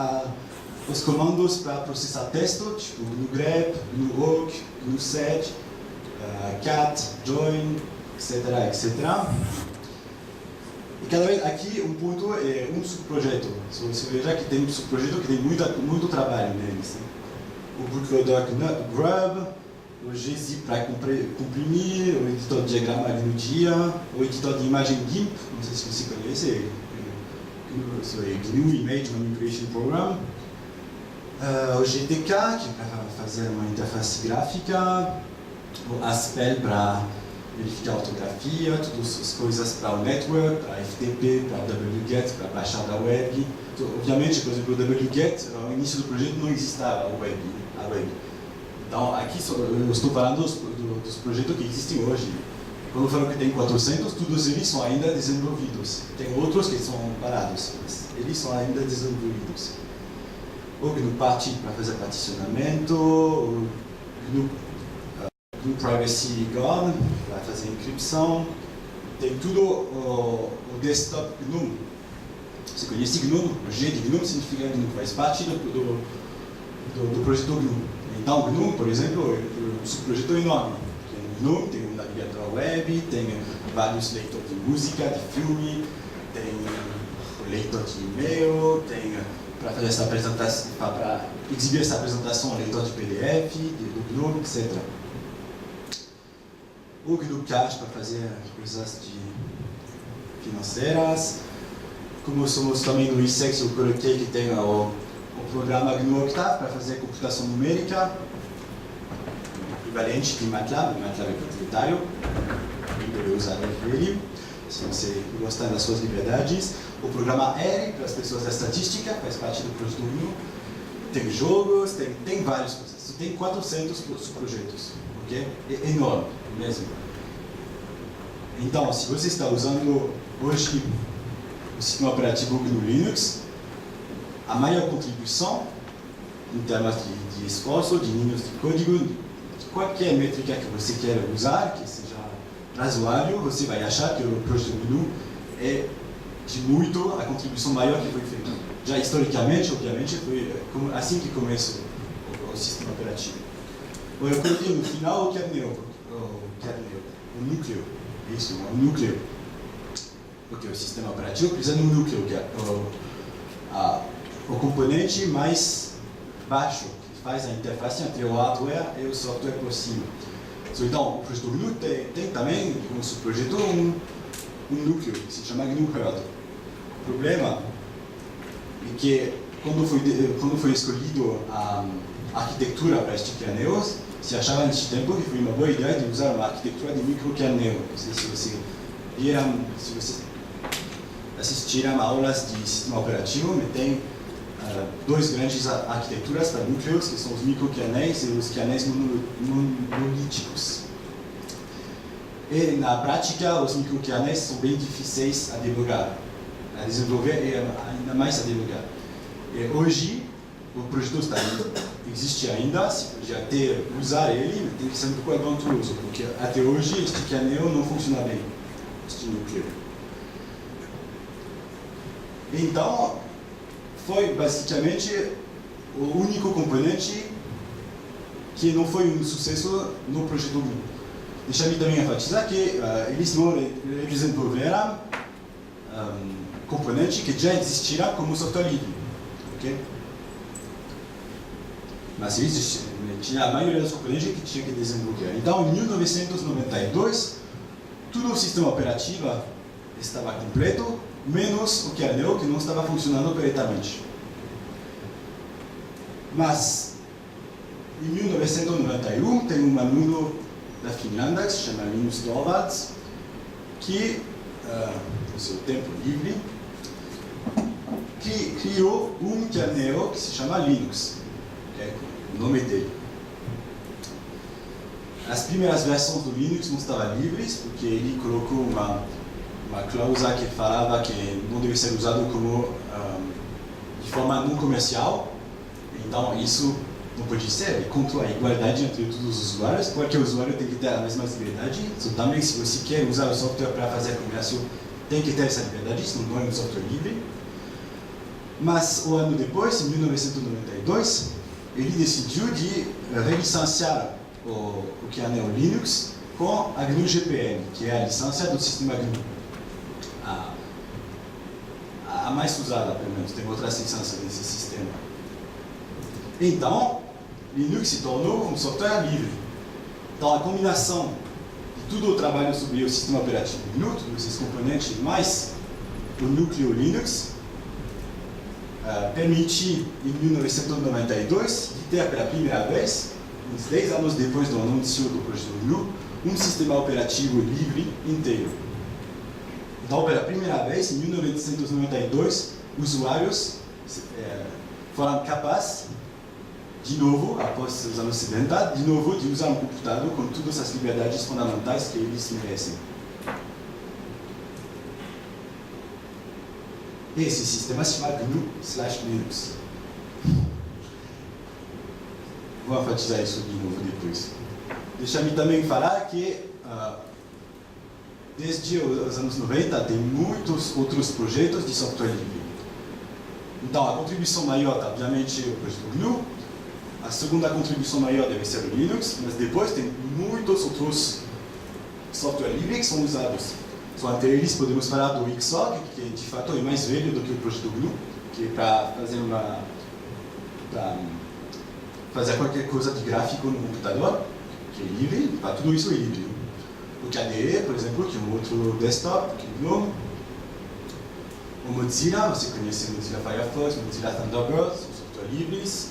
os comandos para processar texto, tipo GNU grep, GNU awk, GNU set, cat, join, etc. E cada vez aqui um ponto é um subprojeto. Você veja que tem um subprojeto que tem muito trabalho neles. O bootloader grub, o gzip para comprimir, o editor de diagrama GNU-dia, o editor de imagem GIMP, não sei se você conhece, é GNU Image Manipulation Program, o GTK, que é para fazer uma interface gráfica, o Aspel para verificar a ortografia, todas as coisas para o network, para FTP, para wget, para baixar da web. Então, obviamente, por exemplo, o wget, no início do projeto não existia a web. Então, aqui eu estou falando dos projetos que existem hoje. quando eu falo que tem 400, todos eles são ainda desenvolvidos. Tem outros que são parados, mas eles são ainda desenvolvidos. O GNU Party para fazer particionamento, o GNU Privacy Guard para fazer encripção, tem tudo o desktop GNU. Você conhece GNU? O G de GNU significa GNU, faz parte do projeto GNU. Então, o GNU, por exemplo, é um subprojeto enorme. Tem o GNU, tem um navegador web, tem vários leitores de música, de filme, tem o leitor de e-mail, tem para fazer essa apresentação, para exibir essa apresentação, leitor de PDF, do GNU, etc. O GNU Cash para fazer coisas financeiras. Como somos também no ISEX, eu coloquei que tem o programa GNU Octave para fazer computação numérica, equivalente de MATLAB. O MATLAB é proprietário, e deve usar ele, se você gosta das suas liberdades. O programa R, para as pessoas da estatística, faz parte do projeto GNU. Tem jogos, tem várias coisas. Tem 400 projetos, ok? É enorme mesmo. Então, se você está usando hoje o sistema operativo GNU Linux, a maior contribuição, em termos de esforço, de linhas de código, de qualquer métrica que você queira usar, que seja razoável, você vai achar que o projeto GNU é de muito a contribuição maior que foi feita. Já historicamente, obviamente, foi assim que começou o sistema operativo. Eu coloquei no final o kernel, o núcleo. Isso, o núcleo. Porque o sistema operativo precisa de um núcleo, que é o componente mais baixo, que faz a interface entre o hardware e o software por cima. Então, o projeto GNU tem também, como subprojeto, um núcleo, que se chama GNU Hurd. O problema é que, quando foi escolhido a arquitetura para este kernel, se achava nesse tempo que foi uma boa ideia de usar uma arquitetura de microkernel. Não sei se você viram, se você assistiram aulas de sistema operativo, mas tem duas grandes arquiteturas para núcleos, que são os microkernéis e os kernéis monolíticos. E na prática, os microkernéis são bem difíceis a debugar, a desenvolver e ainda mais a debugar. E hoje, o projeto existe ainda, se pode até usar ele, mas tem que ser um pouco aventuroso, porque até hoje este kernel não funciona bem, este núcleo. Então, foi basicamente o único componente que não foi um sucesso no projeto GNU. Deixa-me também enfatizar que eles não desenvolveram componente que já existiram como software livre. Okay? Mas eles tinham a maioria dos componentes que tinha que desenvolver. Então, em 1992, todo o sistema operativo estava completo, menos o kernel, que não estava funcionando corretamente. Mas, em 1991, tem um aluno da Finlândia, que se chama Linus Torvalds, que, no seu tempo livre, que criou um kernel que se chama Linux, que é o nome dele. As primeiras versões do Linux não estavam livres, porque ele colocou uma cláusula que falava que não deve ser usado como de forma não comercial. Então isso não pode ser, é contra a igualdade entre todos os usuários. Qualquer usuário tem que ter a mesma liberdade. Então, também, se você quer usar o software para fazer comércio, tem que ter essa liberdade, senão não é um software livre. Mas, um ano depois, em 1992, ele decidiu de relicenciar o kernel Linux com a GNU GPL, que é a licença do sistema GNU. A mais usada, pelo menos, tem outras licenças desse sistema. Então, Linux se tornou um software livre. Então, a combinação de todo o trabalho sobre o sistema operativo GNU, todos esses componentes, mais o núcleo Linux, permite, em 1992, de ter pela primeira vez, uns 10 anos depois do anúncio do projeto GNU, um sistema operativo livre inteiro. Então, pela primeira vez, em 1992, usuários foram capazes de novo, após os anos 70, de novo de usar um computador com todas as liberdades fundamentais que eles merecem. Esse sistema se chama GNU/Linux. Vou enfatizar isso de novo depois. Deixa-me também falar que desde os anos 90 tem muitos outros projetos de software livre. Então a contribuição maior, obviamente, é o projeto GNU. A segunda contribuição maior deve ser o Linux, mas depois tem muitos outros software livres que são usados. Só entre eles podemos falar do Xorg, que de fato é mais velho do que o projeto GNU, que é para fazer qualquer coisa de gráfico no computador, que é livre, para tudo isso é livre. O KDE, por exemplo, que é um outro desktop, que é GNU. O Mozilla, você conhece o Mozilla Firefox, o Mozilla Thunderbird, são software livres.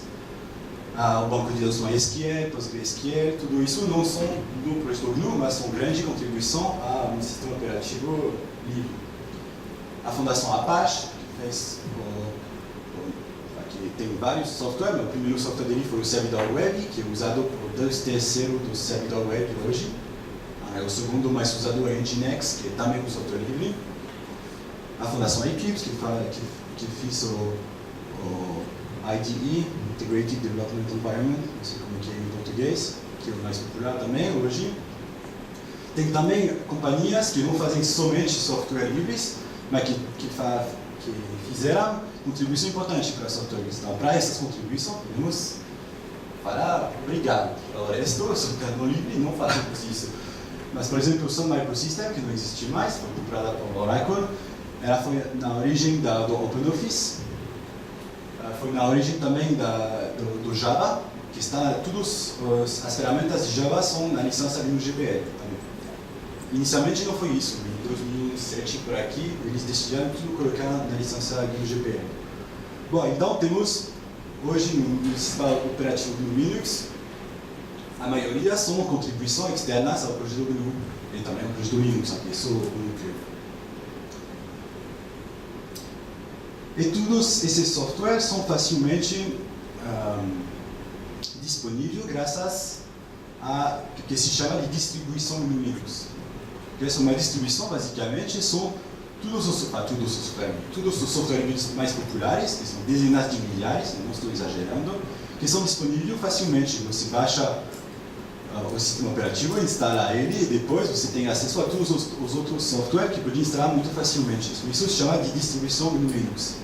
O banco de dados MySQL, PostgreSQL, tudo isso não são do projeto GNU, mas são grande contribuição a um sistema operativo livre. A Fundação Apache, que fez que tem vários softwares, o primeiro software dele foi o servidor web, que é usado por 2/3 do servidor web hoje. O segundo mais usado é o Nginx, que é também um software livre. A Fundação Eclipse, que fez o IDE, Integrated Development Environment, não sei como que é em português, que é o mais popular também hoje. Tem também companhias que não fazem somente software livres, mas que fizeram contribuição importante para software livres. Então, para essas contribuições, podemos falar obrigado. O resto, software não livre, não falamos isso. Mas, por exemplo, o Sun Microsystem, que não existe mais, foi comprada por Oracle, ela foi na origem do OpenOffice, foi na origem também do Java, que está todas as ferramentas de Java são na licença GNU-GPL também. Inicialmente não foi isso, em 2007 por aqui, eles decidiram tudo colocar na licença GNU-GPL. Bom, então temos hoje no sistema operativo do Linux, a maioria são contribuições externas ao projeto GNU e também ao projeto Linux, aqui só o núcleo. E todos esses softwares são facilmente disponíveis graças a o que se chama de distribuição no Linux. Essa é uma distribuição, basicamente, são todos os softwares mais populares, que são dezenas de milhares, não estou exagerando, que são disponíveis facilmente. Você baixa o sistema operativo, instala ele e depois você tem acesso a todos os outros softwares que podem instalar muito facilmente. Isso se chama de distribuição no Linux.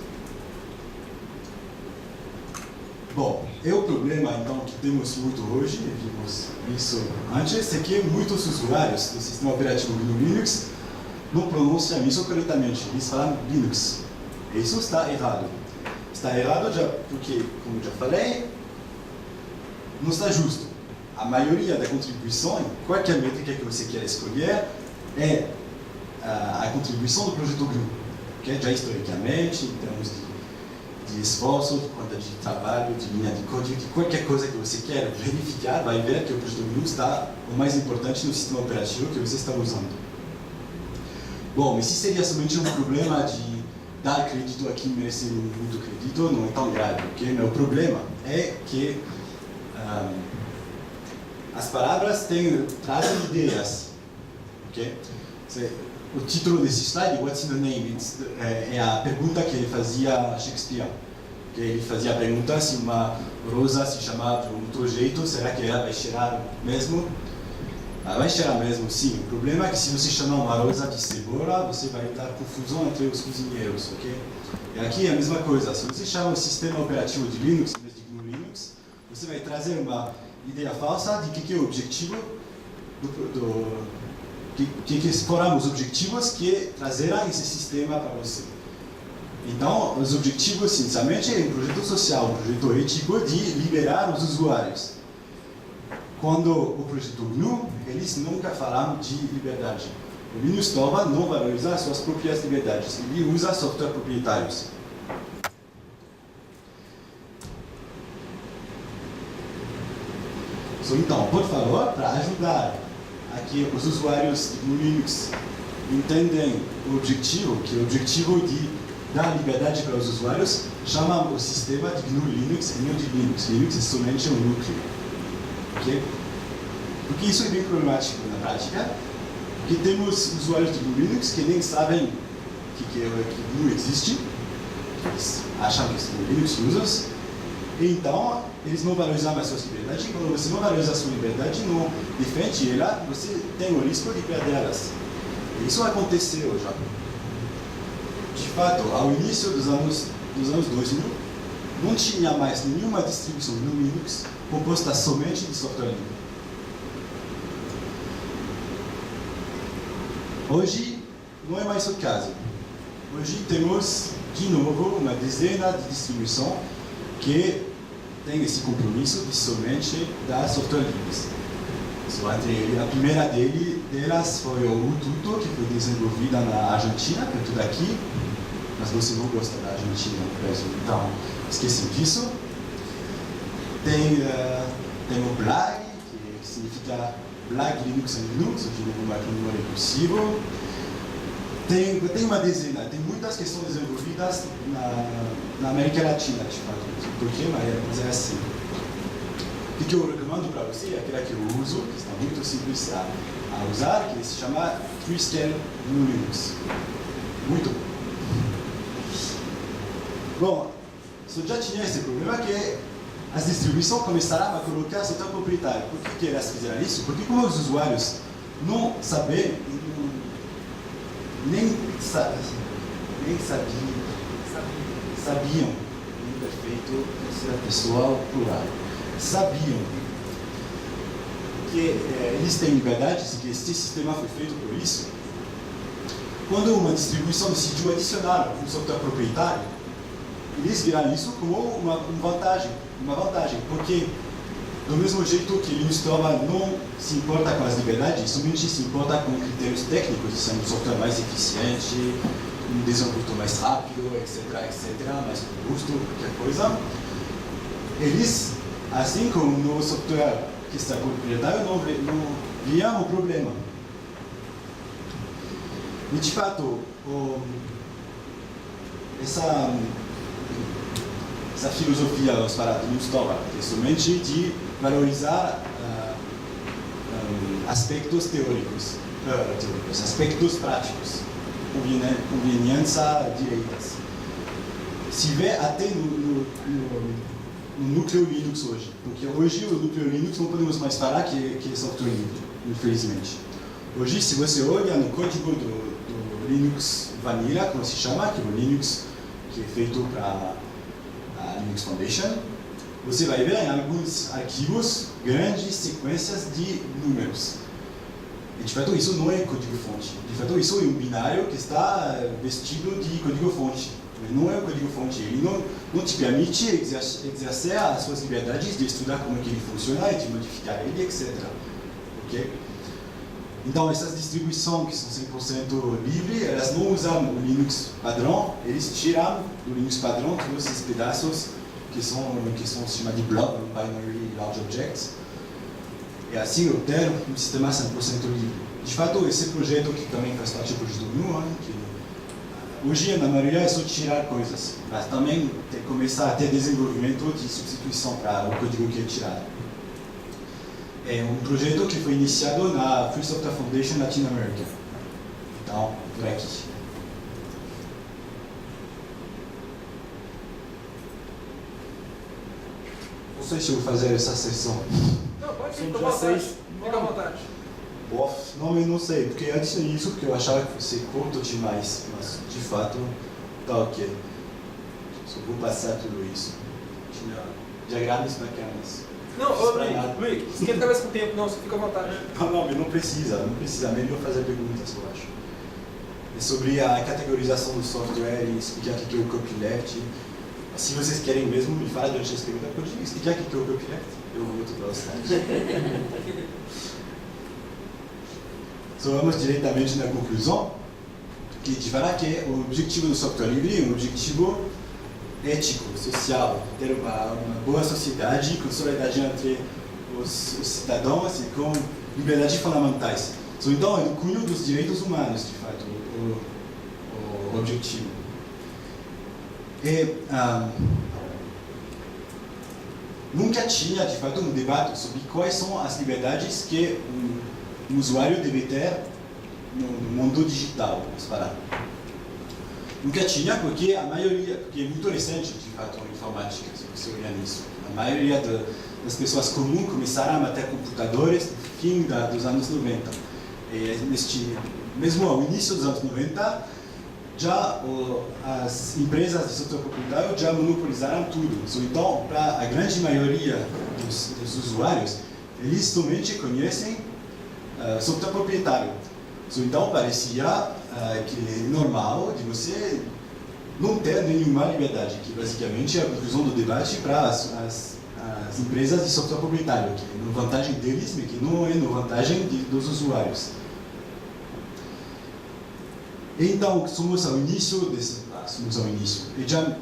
Bom, o problema então que temos muito hoje, e vimos isso antes, é que muitos usuários do sistema operativo GNU Linux não pronunciam isso corretamente, eles falam Linux. E isso está errado. Está errado já porque, como já falei, não está justo. A maioria da contribuição, qualquer métrica que você quer escolher, é a contribuição do projeto GNU, que já historicamente, em termos de esforço, de quantidade de trabalho, de linha de código, de qualquer coisa que você quer verificar, vai ver que o projeto GNU está o mais importante no sistema operativo que você está usando. Bom, mas se seria somente um problema de dar crédito a quem merece muito crédito, não é tão grave, ok? Mas o problema é que as palavras trazem ideias, ok? O título desse slide, What's in the Name, é a pergunta que ele fazia a Shakespeare. Que ele fazia a pergunta se uma rosa se chamar de um outro jeito, será que ela vai cheirar mesmo? Ela vai cheirar mesmo, sim. O problema é que se você chamar uma rosa de cebola, você vai dar confusão entre os cozinheiros, ok? E aqui é a mesma coisa. Se você chama o sistema operativo de Linux em vez de GNU Linux, você vai trazer uma ideia falsa de que é o objetivo que foram os objetivos que trazerão esse sistema para você. Então, os objetivos, essencialmente, é um projeto social, um projeto ético de liberar os usuários. Quando o projeto GNU, eles nunca falaram de liberdade. O Linus Torvalds não valoriza suas próprias liberdades, ele usa software proprietários. Então, por favor, para ajudar a que os usuários do Linux entendem o objetivo, que é o objetivo de dá liberdade para os usuários, chama o sistema de GNU Linux e não de Linux. Linux é somente um núcleo. Okay? Porque isso é bem problemático na prática, porque temos usuários de GNU Linux que nem sabem que GNU existe, eles acham que são Linux users, e então eles não valorizam mais suas liberdades. Quando você não valoriza a sua liberdade, não defende ela, você tem o risco de perdê-las. E isso aconteceu já. De fato, ao início dos anos 2000, não tinha mais nenhuma distribuição no Linux composta somente de software livre. Hoje, não é mais o caso. Hoje temos, de novo, uma dezena de distribuições que tem esse compromisso de somente dar software livre. A primeira delas foi o Ubuntu, que foi desenvolvida na Argentina, perto daqui, mas você não gosta da Argentina, no Brasil, então esqueçam disso. Tem o BLAG, que significa BLAG Linux and Linux, de novo uma língua recursiva. Tem uma dezena, tem muitas que são desenvolvidas na América Latina, de fato. Por quê? Mas é assim. O que eu recomendo para você é aquela que eu uso, que está muito simples a usar, que se chama Freescale no Linux. Muito bom. Bom, só já tinha esse problema que as distribuições começaram a colocar software proprietário. Por que elas fizeram isso? Porque como os usuários não sabiam, nem sabiam, perfeito, terceira pessoa plural, sabiam que eles têm liberdade, que este sistema foi feito por isso. Quando uma distribuição decidiu adicionar um software proprietário, eles viram isso como uma vantagem, porque do mesmo jeito que Linux Torvalds não se importa com as liberdades, somente se importa com critérios técnicos, de ser um software mais eficiente, um desenvolvimento mais rápido, etc., mais robusto, qualquer coisa. Eles, assim como no software que está proprietário, não viam o problema. E de fato, essa filosofia dos Linux Torvalds é somente de valorizar aspectos teóricos, aspectos práticos, conveniência direitas. Se vê até no núcleo Linux hoje, porque hoje o núcleo Linux não podemos mais falar que é software livre, infelizmente. Hoje, se você olha no código do Linux Vanilla, como se chama, que é o Linux que é feito para a Linux Foundation, você vai ver em alguns arquivos grandes sequências de números. E de fato isso não é código-fonte. De fato isso é um binário que está vestido de código-fonte. Mas não é o código-fonte. Ele não te permite exercer as suas liberdades de estudar como que ele funciona e de modificar ele, etc. Okay? Então essas distribuições que são 100% livres, elas não usam o Linux padrão, eles tiram do Linux padrão todos esses pedaços que são chamados de blob, binary large objects, e assim obter um sistema 100% livre. De fato, esse projeto que também faz parte do projeto GNU, que hoje na maioria é só tirar coisas, mas também começar a ter desenvolvimento de substituição para o código que é tirado. É um projeto que foi iniciado na Free Software Foundation Latin America. Então, por aqui. Não sei se eu vou fazer essa sessão. Não, pode ficar à vontade. Fica à vontade. Não, eu não sei, porque eu adicionei isso porque eu achava que fosse curto demais, mas de fato tá ok. Só vou passar tudo isso. Tinha diagramas bacanas. Não, Luiz, esquenta a cabeça com o tempo, não, você fica à vontade. Não, não precisa, melhor fazer perguntas, eu acho. É sobre a categorização do software e explicar o que é o copyleft. Se vocês querem mesmo me falar durante essa pergunta, pode explicar o que é o copyleft? Eu volto para o slide. Então vamos diretamente na conclusão, que de falar que o objetivo do software livre é um objetivo ético, social, ter uma boa sociedade com solidariedade entre os cidadãos e com liberdades fundamentais. Então, é o cunho dos direitos humanos, de fato, o objetivo. E nunca tinha, de fato, um debate sobre quais são as liberdades que um usuário deve ter no mundo digital. Nunca tinha, porque a maioria, porque é muito recente, de fato, a informática, se você olhar nisso. A maioria das pessoas comuns começaram a ter computadores no fim dos anos 90. E mesmo ao início dos anos 90, já as empresas de software proprietário já monopolizaram tudo. Então, para a grande maioria dos usuários, eles somente conhecem software proprietário. Então, parecia que é normal de você não ter nenhuma liberdade, que basicamente é a conclusão do debate para as empresas de software proprietário, que é na vantagem deles, mas que não é na vantagem dos usuários. Então, somos ao início E já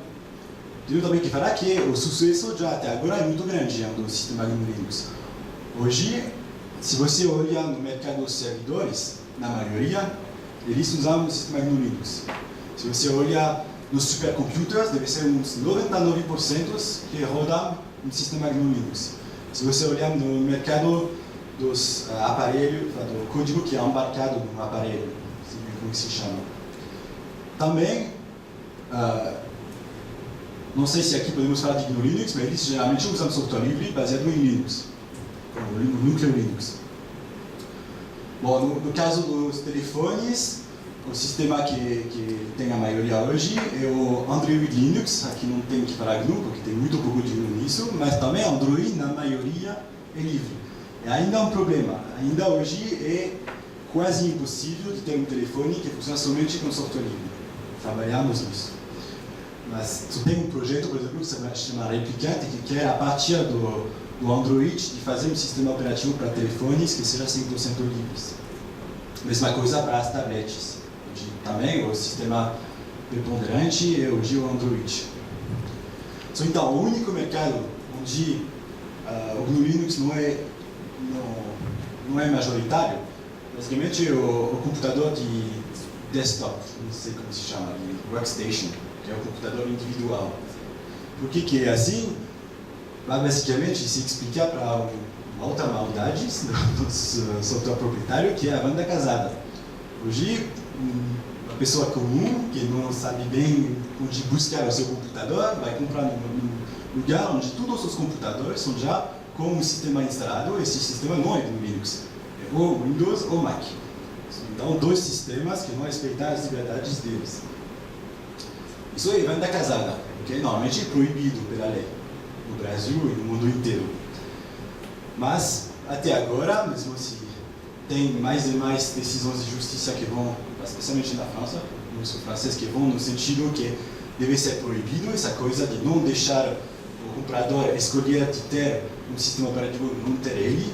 tenho também que falar que o sucesso já até agora é muito grande do sistema GNU Linux. Hoje, se você olhar no mercado dos servidores, na maioria, eles usam o sistema GNU Linux. Se você olhar nos supercomputers, deve ser uns 99% que rodam no sistema GNU Linux. Se você olhar no mercado dos aparelhos, do código que é embarcado no aparelho, como se chama. Também, não sei se aqui podemos falar de GNU Linux, mas eles geralmente usam software livre baseado em Linux, no núcleo Linux. Bom, no caso dos telefones, o sistema que tem a maioria hoje é o Android Linux. Aqui não tem que falar GNU, porque tem muito pouco de GNU nisso, mas também Android, na maioria, é livre. É ainda um problema. Ainda hoje é quase impossível de ter um telefone que funciona somente com software livre. Trabalhamos nisso. Mas só tem um projeto, por exemplo, que se chama Replicante, que quer, a partir do Android, de fazer um sistema operativo para telefones que seja 100% livres. Mesma coisa para as tablets. Hoje, também o sistema preponderante é hoje o Android. Então, o único mercado onde o GNU Linux não é majoritário, basicamente o computador de desktop, não sei como se chama, de workstation, que é o computador individual. Por que é assim? Basicamente, se explicar para uma outra maldade do software proprietário, que é a banda casada. Hoje, uma pessoa comum, que não sabe bem onde buscar o seu computador, vai comprar num lugar onde todos os computadores são já com um sistema instalado. Esse sistema não é do Linux, é ou Windows ou Mac. Então, dois sistemas que não respeitam as liberdades deles. Isso é banda casada, que normalmente é proibido pela lei, no Brasil e no mundo inteiro. Mas, até agora, mesmo se tem mais e mais decisões de justiça que vão, especialmente na França, no francês, que vão no sentido que deve ser proibido essa coisa de não deixar o comprador escolher de ter um sistema operativo e não ter ele.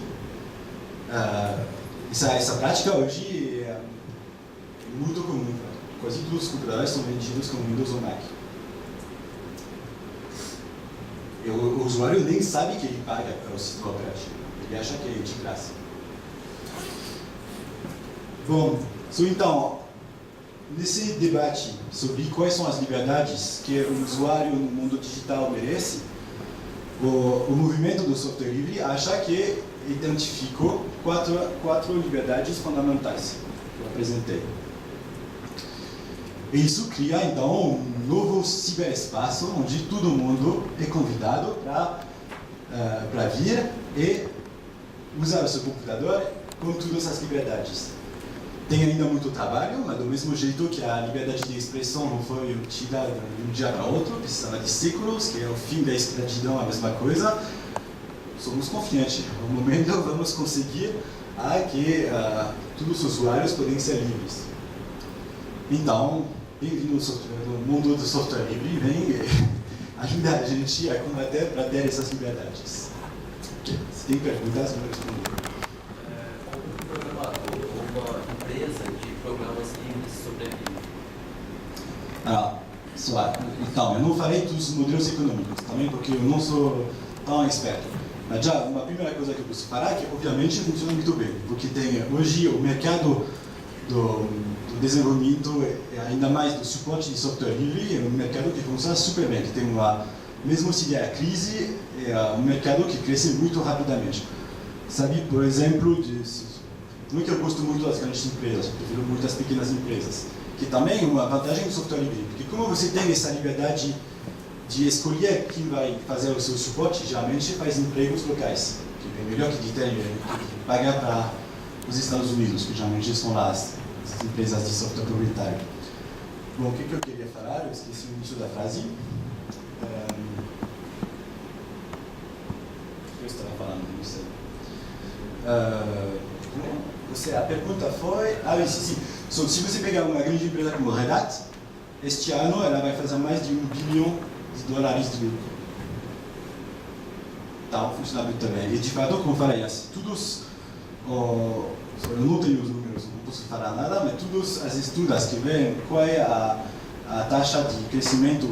Essa prática hoje é muito comum. Quase todos os computadores são vendidos com Windows ou Mac. E o usuário nem sabe que ele paga pelo sistema operativo. Ele acha que é de graça. Bom, então, nesse debate sobre quais são as liberdades que o usuário no mundo digital merece, o movimento do software livre acha que identificou quatro liberdades fundamentais que eu apresentei. E isso cria, então, um novo ciberespaço onde todo mundo é convidado para vir e usar o seu computador com todas as liberdades. Tem ainda muito trabalho, mas do mesmo jeito que a liberdade de expressão não foi obtida de um dia para outro, precisava de séculos, que é o fim da escravidão, a mesma coisa. Somos confiantes. No momento vamos conseguir que todos os usuários podem ser livres. Então, bem-vindo no mundo do software livre, vem ajudar a gente a combater para ter essas liberdades. Okay. Se tem perguntas, eu vou responder. Como programador ou uma empresa de programas livres sobrevive? Então, eu não falei dos modelos econômicos também, porque eu não sou tão experto. Mas já, uma primeira coisa que eu posso falar é que, obviamente, funciona muito bem, porque tem hoje o mercado do desenvolvimento e ainda mais do suporte de software livre é um mercado que funciona super bem, que tem uma, mesmo se vier a crise, é um mercado que cresce muito rapidamente. Sabe, por exemplo, não é que eu gosto muito das grandes empresas, eu prefiro muito as pequenas empresas, que também é uma vantagem do software livre, porque como você tem essa liberdade de escolher quem vai fazer o seu suporte, geralmente faz empregos locais, que é melhor que de pagar para os Estados Unidos, que geralmente são lá as empresas de software proprietário. Bom, o que eu queria falar? Eu esqueci o início da frase. Eu estava falando, não sei. A pergunta foi... sim. So, se você pegar uma grande empresa como Red Hat, este ano ela vai fazer mais de $1 bilhão de lucro. Então, funciona muito bem. E de fato, como eu falei, todos... eu não tenho os números, não posso falar nada, mas todas as estudos que veem qual é a taxa de crescimento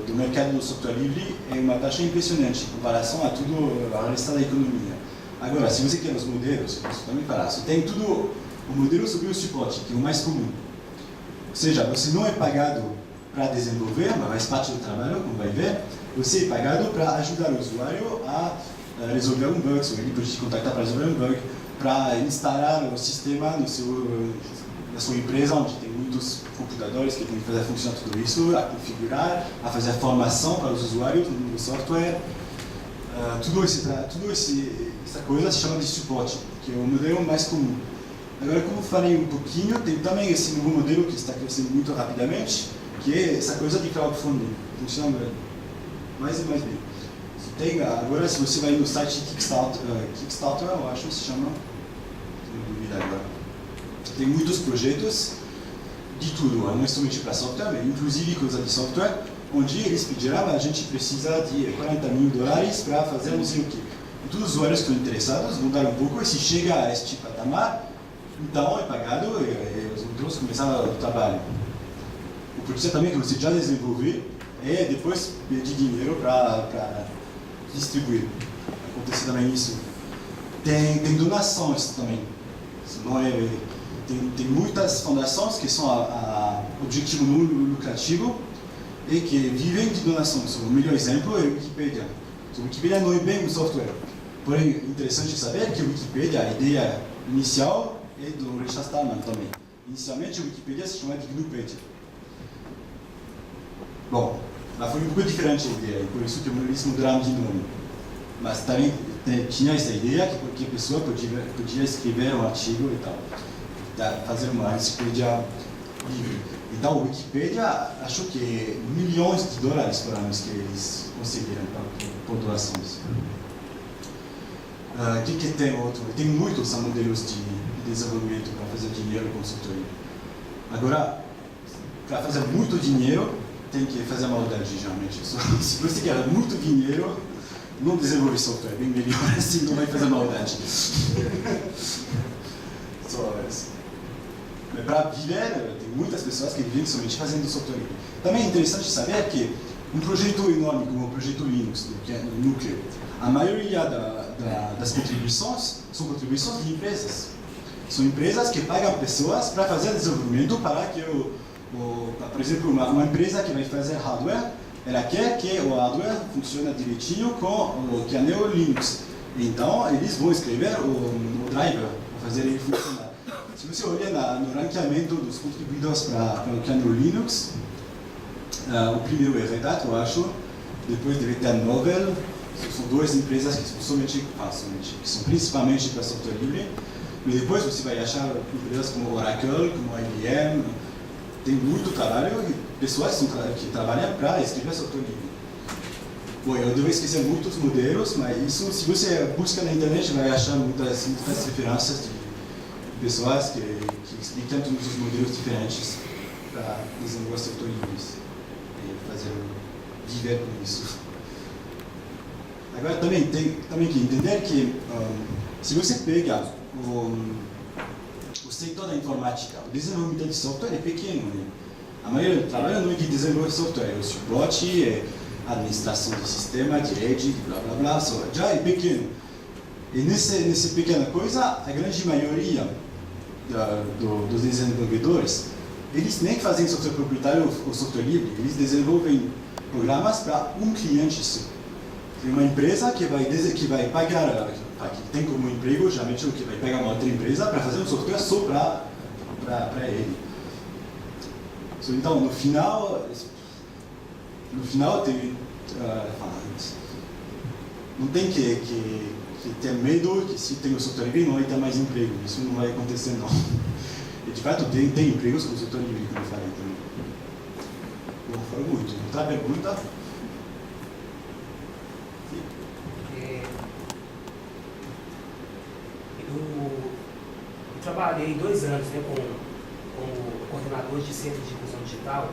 do mercado do software livre é uma taxa impressionante em comparação a tudo o resto da economia. Agora, se você quer os modelos, eu posso também falar, você tem tudo o modelo sobre o suporte, que é o mais comum. Ou seja, você não é pagado para desenvolver, mas faz parte do trabalho, como vai ver, você é pagado para ajudar o usuário a resolver um bug, ou ele pode te contactar para resolver um bug, para instalar o sistema na sua empresa, onde tem muitos computadores que tem que fazer funcionar tudo isso, a configurar, a fazer a formação para os usuários do software. Essa coisa se chama de suporte, que é o modelo mais comum. Agora, como eu falei um pouquinho, tem também esse novo modelo que está crescendo muito rapidamente, que é essa coisa de crowdfunding. Funciona mais e mais bem. Agora, se você vai no site Kickstarter, eu acho que se chama, não dúvida agora, tem muitos projetos de tudo, não é somente para software, mas inclusive coisa de software, onde eles pediram, a gente precisa de $40 mil para fazer não sei o quê. E todos os usuários que estão interessados vão dar um pouco, e se chega a este patamar, então é pagado e os outros começam o trabalho. O processo também que você já desenvolveu é depois pedir dinheiro para distribuir. Acontece também isso. Tem donações também. Tem muitas fundações que são a objetivo não lucrativo e que vivem de donações. O melhor exemplo é a Wikipedia. A Wikipedia não é bem um software. Porém, é interessante saber que a Wikipedia, a ideia inicial é do Richard Stallman também. Inicialmente, a Wikipedia se chamava de GNUPedia. Bom, lá foi um pouco diferente a ideia, por isso que eles mudaram de nome. Mas também tinha essa ideia que qualquer pessoa podia escrever um artigo e tal, fazer uma enciclopédia livre. Então, a Wikipedia achou que $milhões por ano que eles conseguiram por doações. O que tem outro? Tem muitos modelos de desenvolvimento para fazer dinheiro com software. Agora, para fazer muito dinheiro, tem que fazer maldade, geralmente. Se você quer muito dinheiro, não desenvolve software, bem melhor assim, não vai fazer maldade. Mas para viver, tem muitas pessoas que vivem somente fazendo software. Também é interessante saber que um projeto enorme como o projeto Linux, que é no núcleo, a maioria das contribuições são contribuições de empresas. São empresas que pagam pessoas para fazer desenvolvimento para que por exemplo, uma empresa que vai fazer hardware, ela quer que o hardware funcione direitinho com o kernel Linux. Então, eles vão escrever o driver para fazer ele funcionar. Se você olhar no ranqueamento dos contribuidores para o kernel Linux, o primeiro é Red Hat, eu acho, depois deve ter a Novell, são duas empresas que são principalmente para software livre, mas depois você vai achar empresas como Oracle, como IBM. Tem muito trabalho e pessoas que trabalham para escrever software livre. Bom, eu devo esquecer muitos modelos, mas isso, se você busca na internet, vai achar muitas referências de pessoas que explicam todos os modelos diferentes para desenvolver software livres e fazer viver com isso. Agora também tem que entender que se você pega o setor da informática, o desenvolvimento de software é pequeno. Né? A maioria do trabalho não é de desenvolver software, é o suporte, é a administração do sistema, de rede, de blá blá blá, já é pequeno. E nessa pequena coisa, a grande maioria dos desenvolvedores, eles nem fazem software proprietário ou software livre, eles desenvolvem programas para um cliente só. Tem uma empresa que vai pagar, que tem como emprego, geralmente que vai pegar uma outra empresa para fazer um software só para ele. Então, no final tem, não tem que ter medo que se tem o software livre não vai ter mais emprego. Isso não vai acontecer, não. E de fato tem empregos com o software livre, como eu falei também. Bom, falou muito. Outra pergunta? Eu trabalhei 2 anos, né, como coordenador de centro de inclusão digital,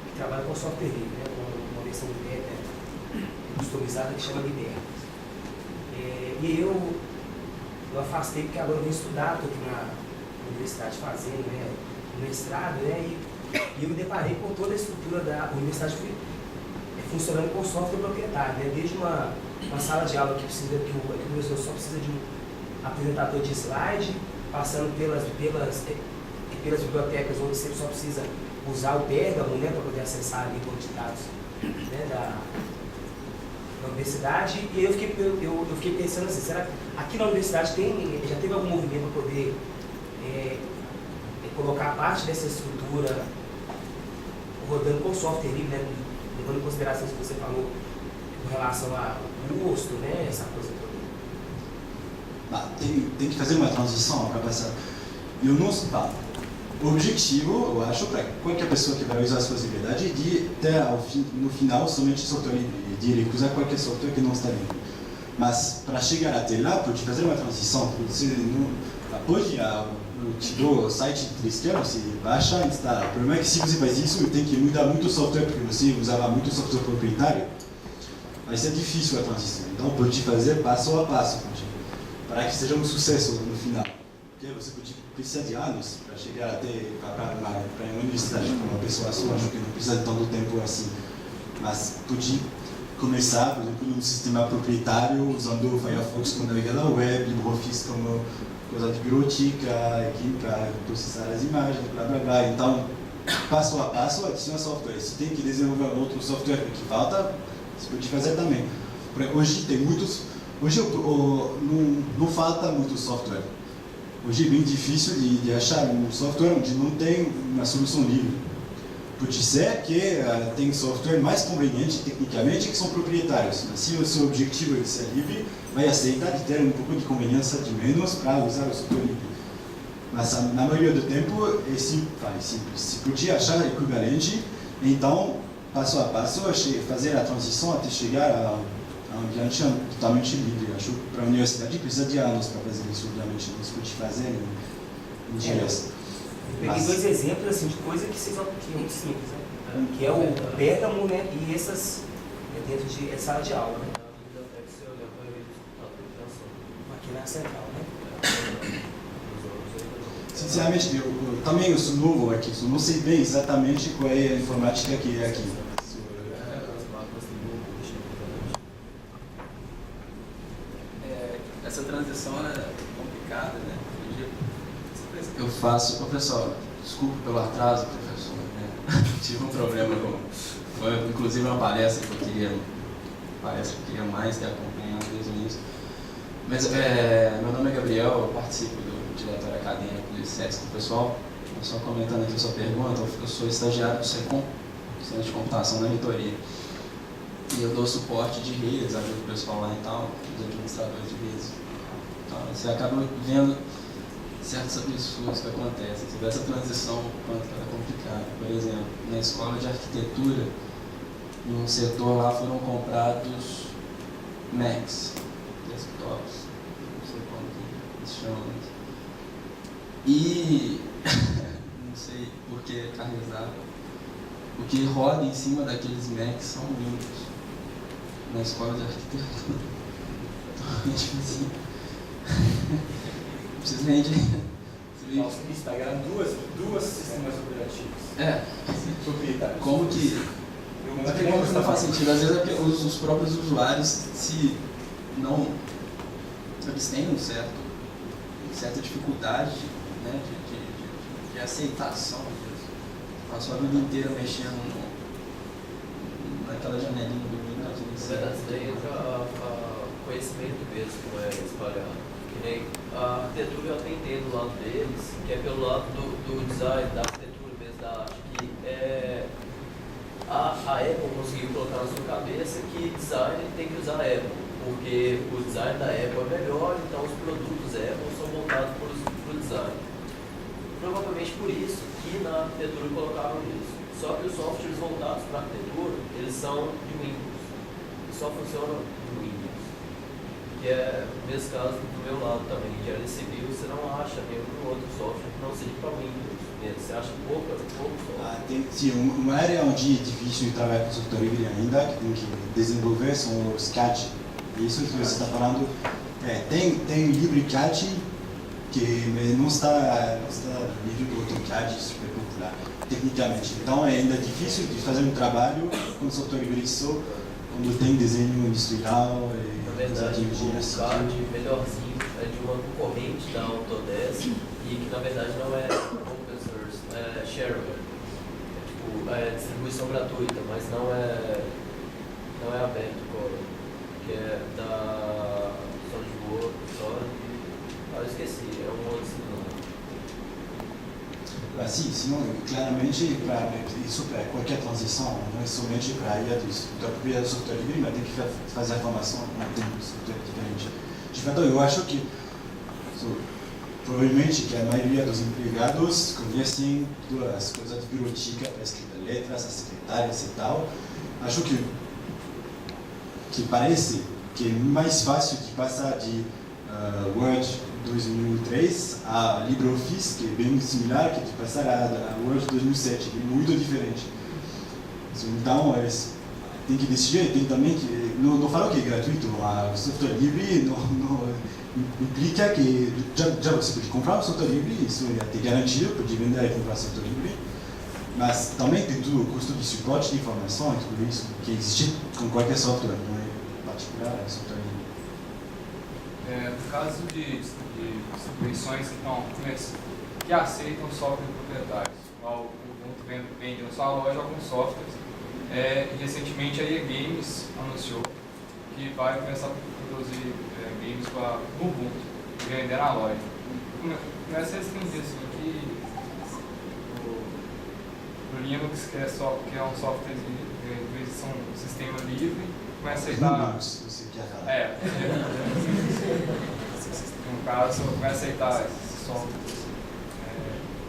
que trabalha com software livre, né, com uma versão customizada que chama Liberta. E eu afastei porque agora eu vim estudar, estou aqui na universidade fazendo, né, um mestrado, né, e eu me deparei com toda a estrutura da universidade funcionando com software proprietário, né, desde uma sala de aula que o professor só precisa de um apresentador de slide, passando pelas bibliotecas onde você só precisa usar o Pérgamo, né, para poder acessar ali o banco de dados, né, da universidade. E eu fiquei pensando assim, será que aqui na universidade já teve algum movimento para poder colocar parte dessa estrutura rodando com software livre, né, levando em consideração isso que você falou com relação ao custo, né, essa coisa toda? Tem que fazer uma transição para passar. O objetivo, eu acho, para qualquer pessoa que vai usar as possibilidades, é de ter no final somente software livre, de recusar qualquer software que não está livre. Mas para chegar até lá, pode fazer uma transição. Você pode, eu te dou o site de Triskel, você baixa e instala. O problema é que se você faz isso, tem que mudar muito o software, porque você usava muito software proprietário. Vai ser difícil a transição. Então pode fazer passo a passo, para que seja um sucesso no final. Porque você precisa de anos para chegar até para uma universidade com uma pessoa só, acho que não precisa de tanto tempo assim. Mas pode começar, por exemplo, num sistema proprietário, usando o Firefox como navegador web, LibreOffice como coisa de biblioteca, aqui para processar as imagens, blá blá blá. Então, passo a passo, adiciona software. Se tem que desenvolver outro software que falta, você pode fazer também. Hoje tem muitos. Hoje não falta muito software. Hoje é bem difícil de achar um software onde não tem uma solução livre. Pode ser que tem software mais conveniente tecnicamente que são proprietários. Mas se o seu objetivo é de ser livre, vai aceitar de ter um pouco de conveniência de menos para usar o software livre. Mas na maioria do tempo é simples. Se podia achar equivalente, então, passo a passo, fazer a transição até chegar a um ambiente totalmente livre. Acho que para a universidade precisa de anos para fazer isso, obviamente, não se pode fazer em dias. Eu peguei 2 exemplos assim, de coisa que é muito simples, né? Que é o Pérgamo, né, e essas dentro de sala de aula, né? Aqui na central, né? Sinceramente, eu também sou novo aqui, eu não sei bem exatamente qual é a informática que é aqui. Essa transição é complicada, né? Eu faço, professor, desculpe pelo atraso, professor, né? Tive um problema foi inclusive uma palestra que eu queria mais ter acompanhado desde o início. Mas meu nome é Gabriel, eu participo do diretório acadêmico do ICETS com o pessoal. Só comentando aqui a sua pergunta, eu sou estagiário do SECOM, Centro de Computação da Reitoria. E eu dou suporte de redes, ajudo o pessoal lá e tal, os administradores de redes. Então, você acaba vendo certos absurdos que acontecem. Você vê essa transição, quanto ela é complicada. Por exemplo, na escola de arquitetura, em um setor lá foram comprados Macs, desktops, não sei como que se chama. E não sei por que carregava. O que roda em cima daqueles Macs são Windows. Na escola de arquitetura. Então, tipo assim. Simplesmente. Nossa, no Instagram, duas sistemas operativos. Proprietários. Como que. Como que não faz sentido? Às vezes é porque os próprios usuários, se não. Eles têm certa dificuldade, né, aceitação disso. Passou a vida inteira mexendo naquela janelinha do Windows. Na verdade, isso daí entra conhecimento mesmo, espalhado. Que nem a arquitetura eu até entendo do lado deles, que é pelo lado do design, da arquitetura mesmo, da arte, que a Apple conseguiu colocar na sua cabeça que design tem que usar a Apple, porque o design da Apple é melhor, então os produtos Apple são voltados para o design. Provavelmente por isso que na arquitetura colocaram isso. Só que os softwares voltados para a arquitetura, eles são de Windows. E só funcionam no Windows. Que é o mesmo caso do meu lado também. De área civil, você não acha nenhum outro software que não seja para Windows. Você acha pouco software. Tem uma área onde é difícil de trabalhar com software livre ainda, que tem que desenvolver, são os CAD. Isso que você está falando. Tem livre CAD, que não está livre do AutoCAD, super popular, tecnicamente. Então é ainda difícil de fazer um trabalho com software livre só quando tem desenho industrial e na verdade, o CAD melhorzinho é de uma concorrente da Autodesk e que na verdade não é open source, é shareware. É distribuição gratuita, mas não é aberto, que é da SolidWorks, eu esqueci, é um outro nome. Sim, senão, claramente, isso para qualquer transição, não é somente para a área da propriedade do software livre, mas tem que fazer a formação em termos de software diferente. De fato, eu acho que, provavelmente, que a maioria dos empregados conhecem todas as coisas de biblioteca para escrever letras, as secretárias e tal. Acho que parece que é mais fácil de passar de Word 2003 a LibreOffice, que é bem similar, que de passar a Word 2007, que é muito diferente. Então, tem que decidir, tem também que... Não falo que é gratuito, o software livre não implica que já você pode comprar um software livre, isso é até garantido, pode vender e comprar software livre, mas também tem todo o custo de suporte de informação e tudo isso, que existe com qualquer software, não é particular, é software livre. No caso de distribuições, então, que aceitam software proprietários, igual o Ubuntu vende na sua loja alguns softwares. Recentemente a EA Games anunciou que vai começar a produzir games para o Ubuntu e vender na loja. Começa a restringir assim que o Linux, que é um software de um sistema livre, começa a aceitar. Você quer falar? No caso, vai aceitar esses softwares.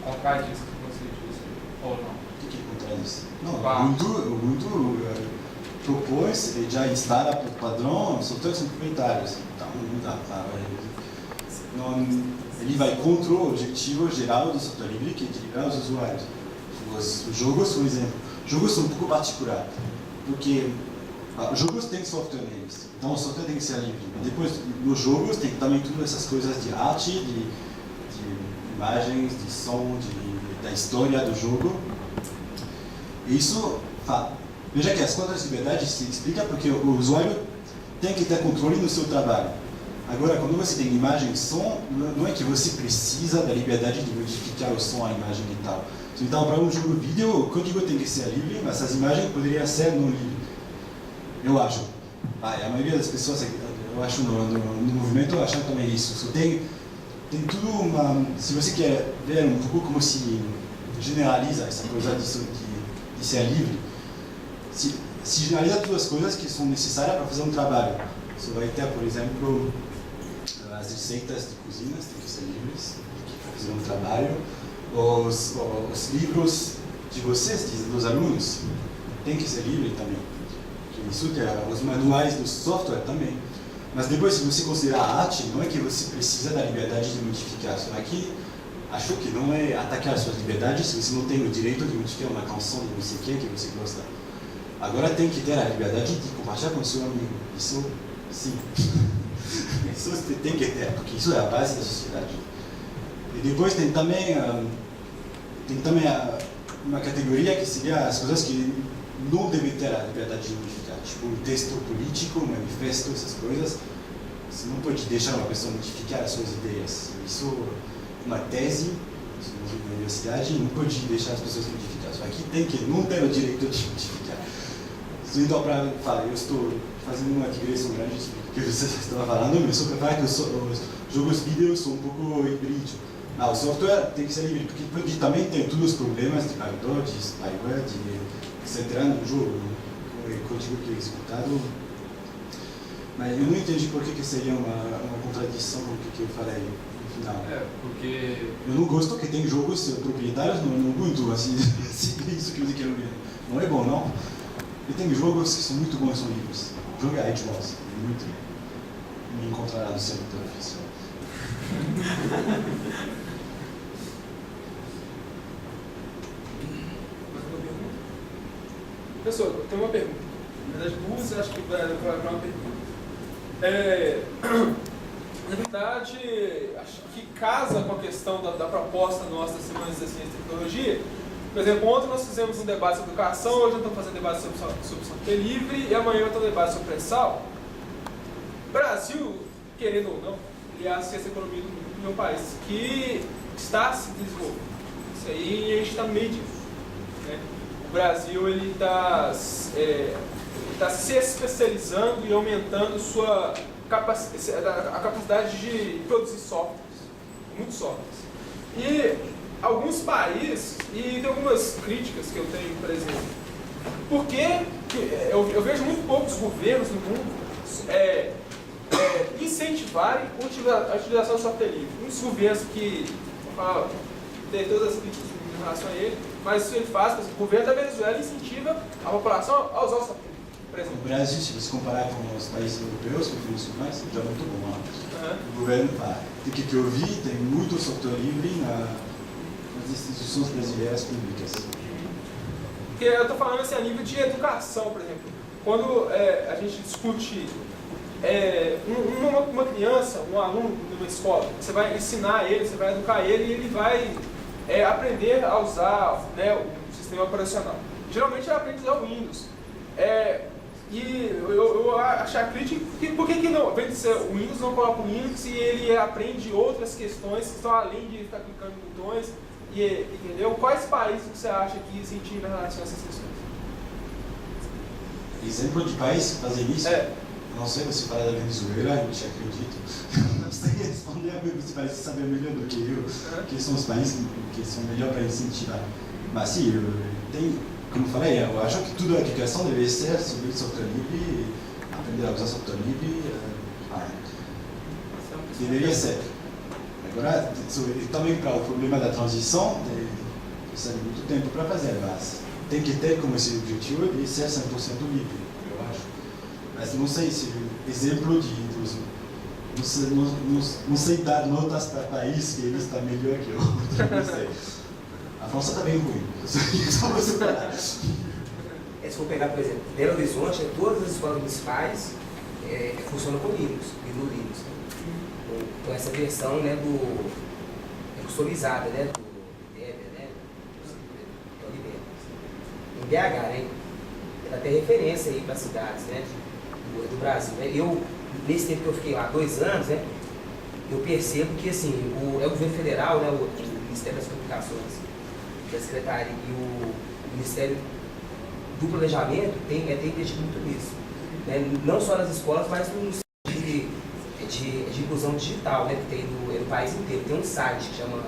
Qual disso que você disse? Ou não? O que contradiz? Não, o Ubuntu propôs e já instala por padrão softwares proprietários. Então, não dá para... Ele vai contra o objetivo geral do software livre, que é equilibrar os usuários. Os jogos, por exemplo, jogos são um pouco particulares, porque os jogos têm software neles, então o software tem que ser livre. E depois, nos jogos, tem também todas essas coisas de arte, de imagens, de som, da história do jogo. E isso, veja que as quatro liberdades se explicam porque o usuário tem que ter controle no seu trabalho. Agora, quando você tem imagem e som, não é que você precisa da liberdade de modificar o som, a imagem e tal. Então, para um jogo vídeo, o código tem que ser livre, mas as imagens poderiam ser não livres. Eu acho. A maioria das pessoas, eu acho, no movimento, acham também isso. Tem tudo uma... Se você quer ver um pouco como se generaliza essa coisa de ser livre, se generaliza todas as coisas que são necessárias para fazer um trabalho. Você vai ter, por exemplo, as receitas de cozinhas têm que ser livres para fazer um trabalho. Os livros de vocês, dos alunos, tem que ser livre também. Isso que é os manuais do software também. Mas depois, se você considerar a arte, não é que você precisa da liberdade de modificar. Só aqui, acho que não é atacar as suas liberdades se você não tem o direito de modificar uma canção de não sei quem que você gosta. Agora tem que ter a liberdade de compartilhar com seu amigo. Isso, sim. Isso você tem que ter, porque isso é a base da sociedade. E depois tem também uma categoria que seria as coisas que não devem ter a liberdade de modificar, tipo um texto político, um manifesto, essas coisas. Você não pode deixar uma pessoa modificar as suas ideias. Isso, uma tese, na universidade e não pode deixar as pessoas modificar. Só que tem que não ter o direito de modificar. Então, para falar, eu estou fazendo uma digressão grande que você estava falando, mas só para falar que os jogos vídeo são um pouco híbridos. O software tem que ser livre, porque pode também ter todos os problemas de backdoor, de spyware, etc. no jogo, com o código que é executado. Mas eu não entendi por que seria uma contradição com o que eu falei no final. Porque... Eu não gosto que tem jogos proprietários no Ubuntu, assim, isso que eu quero ver. Não é bom, não. E tem jogos que são muito bons, são livres. Joga Edge Wars, muito. Me encontrará no servidor oficial. Professor, eu tenho uma pergunta. Na verdade, duas, acho que vai uma pergunta. Na verdade, acho que casa com a questão da proposta nossa das Semanas da Ciência e Tecnologia. Por exemplo, ontem nós fizemos um debate sobre educação, hoje nós estamos fazendo debate sobre software livre e amanhã eu estou fazendo debate sobre pré-sal. O Brasil, querendo ou não, ele é a sexta economia do mundo, é um país que está se desenvolvendo. Isso aí a gente está no meio disso. Né? O Brasil está se especializando e aumentando a capacidade de produzir softwares, muitos softwares. E alguns países, e tem algumas críticas que eu tenho, por exemplo, porque eu vejo muito poucos governos no mundo incentivarem a utilização do software livre. Muitos governos que tem todas as críticas em relação a ele, mas isso ele faz, por exemplo, o governo da Venezuela incentiva a população a usar o software livre. O Brasil, se você comparar com os países europeus, que funcionam já é muito bom. O governo, do que eu vi, tem muito software livre nas instituições brasileiras públicas. Porque eu estou falando assim, a nível de educação, por exemplo. Quando a gente discute uma criança, um aluno numa escola, você vai ensinar ele, você vai educar ele e ele vai aprender a usar, né, o sistema operacional. Geralmente ele aprende a usar o Windows. E eu acho a crítica, por que não? Vem de ser o Windows, não coloca o Linux e ele aprende outras questões que estão além de ficar clicando em botões, entendeu? Quais países você acha que incentivam em relação a essas questões? Exemplo de país que fazem isso? Não sei, você fala da Venezuela, eu te acredito. Não sei responder, você parece saber melhor do que eu, que são os países que são melhor para incentivar. Mas sim, como eu falei, eu acho que toda a educação deve ser sobre software livre, aprender a usar software livre, deveria ser. Agora, também para o problema da transição, precisa de muito tempo para fazer, mas tem que ter como esse objetivo de ser 100% livre, eu acho. Mas não sei se exemplo não sei dar notas para país que ele está melhor que outro, não sei. A França está bem ruim. Só você falar. Se for pegar, por exemplo, Belo Horizonte, todas as escolas municipais funcionam com Linux, e no Linux. Com essa versão, né, customizada, né, do Debian, né, em BH, né, ela tem referência aí para cidades, né, do Brasil. Né. Nesse tempo que eu fiquei lá, 2 anos, né, eu percebo que, assim, o governo federal, né, o Ministério das Comunicações, da Secretaria e o Ministério do Planejamento tem investido muito nisso. Né? Não só nas escolas, mas no de inclusão digital, né? Que tem no país inteiro. Tem um site que chama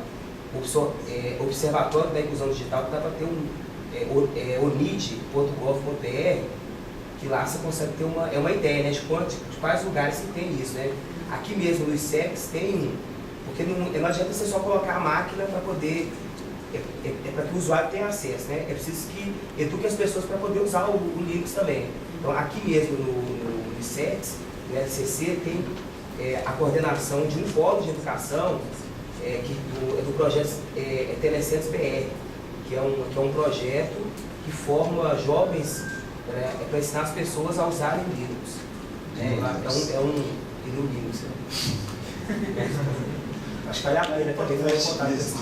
Observatório da Inclusão Digital, que dá para ter onid.gov.br, que lá você consegue ter uma ideia, né, de quais lugares que tem isso. Né? Aqui mesmo no ISEX tem porque não adianta você só colocar a máquina para poder... para que o usuário tenha acesso, né? É preciso que eduque as pessoas para poder usar o Linux também. Então, aqui mesmo no ISEX, no LCC, tem a coordenação de um polo de educação do projeto Telecentros BR, que é um projeto que forma jovens para ensinar as pessoas a usarem Linux. E no Linux. Né? Acho que vale a pena também contar isso.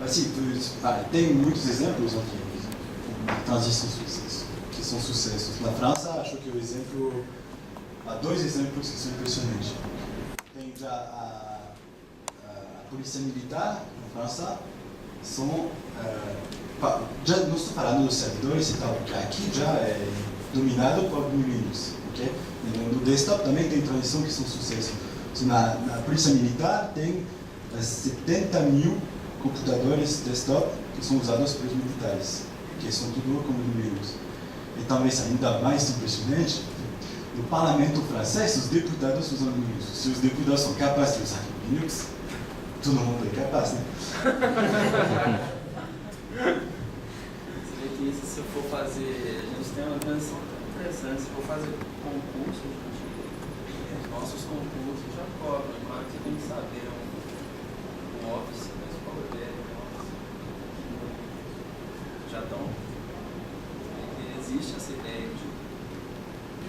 Assim, tem muitos exemplos aqui de transições que são sucessos. Na França, acho que há 2 exemplos que são impressionantes. Tem já polícia militar na França são... já não estou falando dos servidores e tal, porque aqui já é dominado por Linux. Okay? No desktop também tem transição que são sucesso. Na polícia militar tem 70 mil computadores desktop que são usados pelos militares, que são tudo como Linux. E talvez ainda mais impressionante, no parlamento francês, os deputados usam Linux. Se os deputados são capazes de usar Linux, todo mundo é capaz, né? Você vê que se eu for fazer, a gente tem uma organização interessante, se for fazer concursos, nossos concursos já cobram, mas você tem que saber um Office da escola dele, já estão. Existe essa ideia de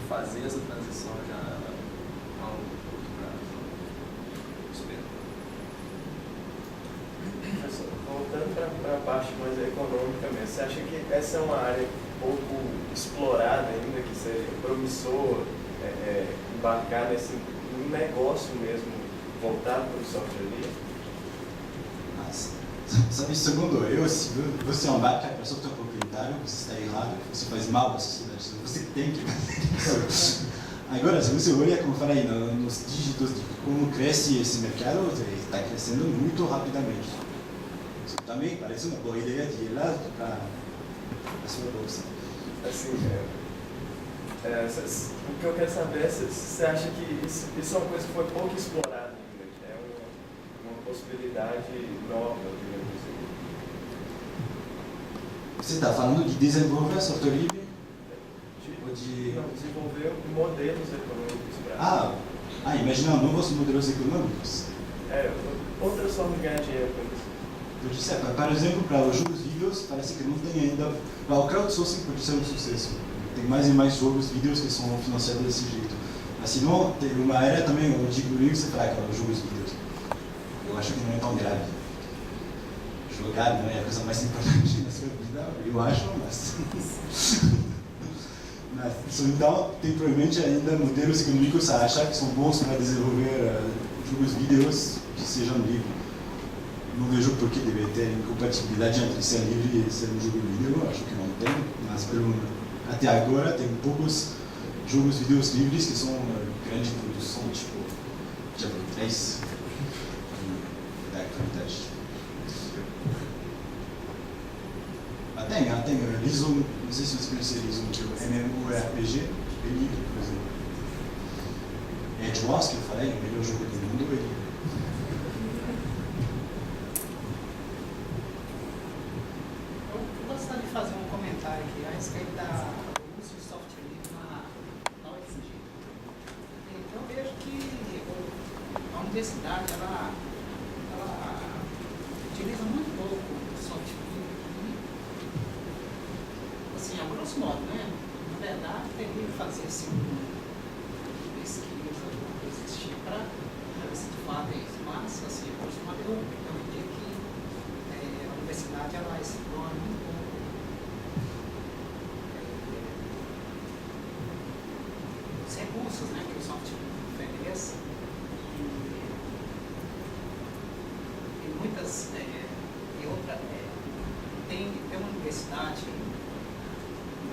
fazer essa transição já a um curto prazo. Espero. Voltando para a parte mais econômica mesmo, você acha que essa é uma área pouco explorada ainda, que seria promissor embarcar nesse negócio mesmo voltado para o software livre? Mas, sabe, segundo eu, se você embarca para software proprietário, você está errado, você faz mal à sociedade, você tem que fazer isso. Agora, se você olha, como eu falei, nos dígitos de como cresce esse mercado, está crescendo muito rapidamente. Isso também parece uma boa ideia de ir lá para a sua bolsa. Assim, o que eu quero saber é se você acha que isso é uma coisa que foi pouco explorada ainda, que é uma possibilidade nova, digamos assim. Você está falando de desenvolver software livre? Ou de... Não, desenvolver modelos econômicos para... imaginar novos modelos econômicos. Outras formas de ganhar dinheiro com isso. Pode ser, por exemplo, para os jogos vídeos, parece que não tem ainda... O crowdsourcing pode ser um sucesso. Tem mais e mais jogos vídeos que são financiados desse jeito. Mas se não, tem uma era também onde o Linux é fraco nos jogos vídeos. Eu acho que não é tão grave. Jogar não é a coisa mais importante na sua vida, eu acho, mas... Então, tem provavelmente ainda modelos econômicos a achar que são bons para desenvolver jogos vídeos que sejam livres. Não vejo por que deve ter incompatibilidade entre ser livre e ser um jogo vídeo, acho que não tem, mas até agora tem poucos jogos vídeos livres que são grande produção, tipo Diablo 3 da qualidade. Tem Lizum, não sei se vocês conhecem Lizum, que é o MMORPG, é livre, por exemplo. Edge Wars, que eu falei, o melhor jogo do mundo, é livre. Eu gostaria de fazer um comentário aqui a respeito da uso de software livre na UFG. Eu vejo que a universidade ela utiliza muito pouco o software livre. Assim, a grosso modo, né? Na verdade, teria que fazer assim, pesquisa, alguma coisa desse tipo, para ver se de fato é isso. Mas, assim, a grosso modo, eu diria que a universidade ela explora muito pouco os recursos, né, que o software oferece. E muitas, tem uma universidade no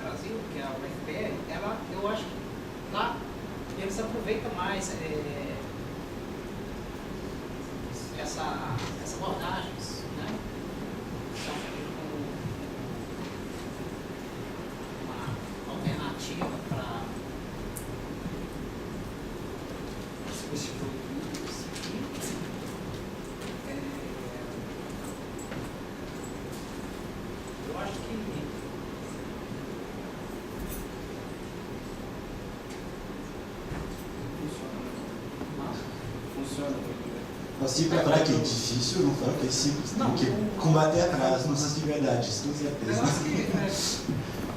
Brasil, que é a UFPR, eu acho que lá eles aproveitam mais essa abordagens, né? Como uma alternativa para substituir isso. Eu acho que Funciona. Assim, para falar que é difícil, eu não falo que é simples. Tem que combater atrás nossas liberdades, com certeza.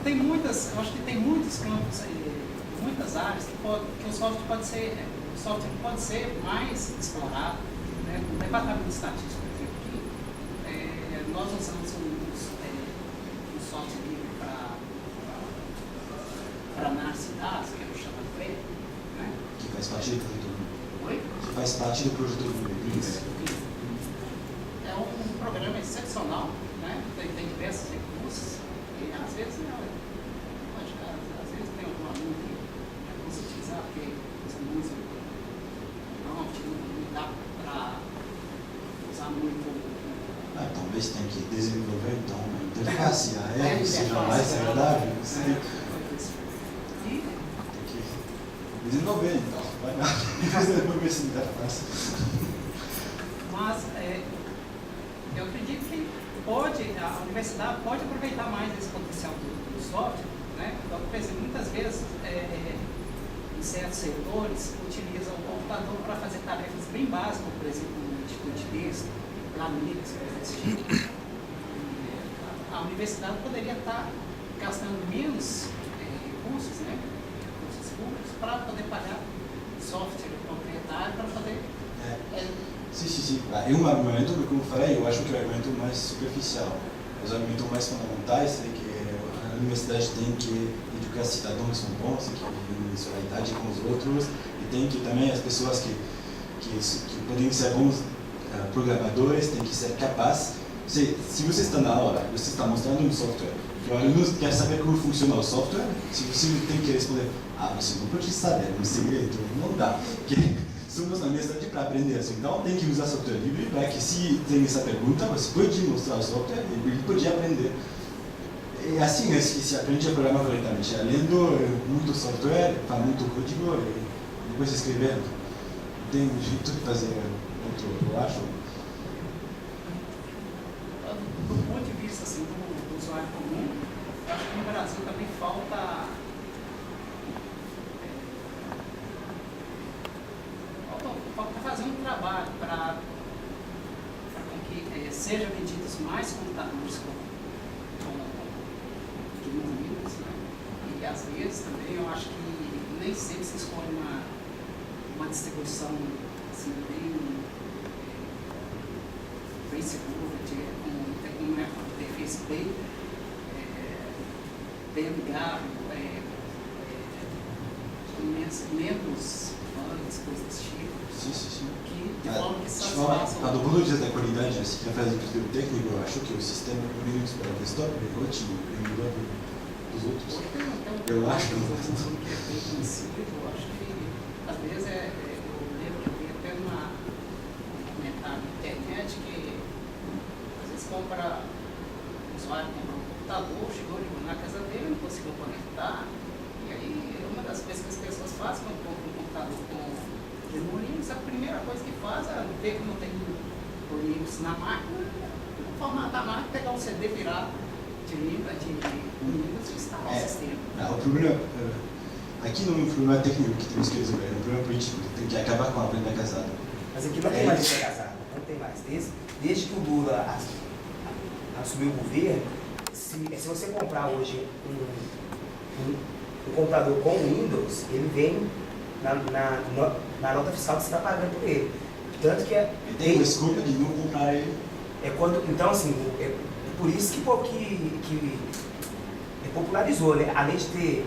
Tem muitas, eu acho que tem muitos campos, muitas áreas que o software pode ser mais explorado. Né? No departamento de estatística, por exemplo, aqui, nós usamos um software livre para análise de dados, que é o chama Play, né? Que faz parte do projeto. Oi? Que faz parte do projeto do Isso. assim, olha, pode, às vezes tem algum aluno que quer conscientizar, porque usa música, não dá para usar muito. Talvez tenha que desenvolver então uma interface aérea que seja mais agradável. Você tem que desenvolver então, vai lá, desenvolver essa interface. Mas eu acredito que a universidade pode aproveitar mais esse potencial do software, né? Então, por exemplo, muitas vezes em certos setores utilizam o computador para fazer tarefas bem básicas, por exemplo, no tipo de texto, lá no Linux, coisa desse tipo. A universidade poderia estar gastando menos recursos, né? Recursos públicos, para poder pagar software proprietário para poder. Sim. É um argumento, como eu falei, eu acho que é o argumento mais superficial. Os argumentos mais fundamentais é que a universidade tem que educar cidadãos que são bons, que vivem em solidariedade com os outros, e tem que também as pessoas que podem ser bons programadores têm que ser capazes. Se você está na aula, você está mostrando um software, e o aluno quer saber como funciona o software, se você tem que responder, você não pode saber, é um segredo, não dá. Somos na universidade para aprender assim, então tem que usar software livre para que se tem essa pergunta, você pode mostrar o software e ele pode aprender. É assim que se aprende a programar corretamente, lendo muito software, faz muito código e depois escrevendo. Tem jeito de fazer outro, eu acho. Do ponto de vista assim, do usuário comum, eu acho que no Brasil também falta fazer um trabalho para que sejam vendidos mais computadores que no Windows, né? E às vezes também eu acho que nem sempre se escolhe uma distribuição assim, bem segura, com uma interface bem amigável, menos bugs, coisas desse tipo. Sim. Que de forma que satisfaça. Do ponto de vista da qualidade, se quer fazer um técnico, eu acho que o sistema Linux para desktop é ótimo, é melhor dos outros. Eu acho que eu acho que às vezes eu lembro que eu vi até um comentário na internet que às vezes o usuário compra um computador, chegou na casa dele, não conseguiu conectar, e aí uma das coisas que as pessoas fazem quando compram um computador com Linux, a primeira coisa que faz é ver que não tem o Linux na máquina, formatar a máquina, pegar um CD pirata de Linux e instalar o sistema. O problema, aqui não é um problema técnico que temos que resolver, é um problema político, tem que acabar com a venda casada. Mas aqui não tem mais venda casada, não tem mais. Desde que o Lula assumiu o governo, se você comprar hoje um computador com Windows, ele vem na nota fiscal que você está pagando por ele. Tanto que tem uma escolha de não comprar ele. Então, assim, é por isso que popularizou, né? Além de ter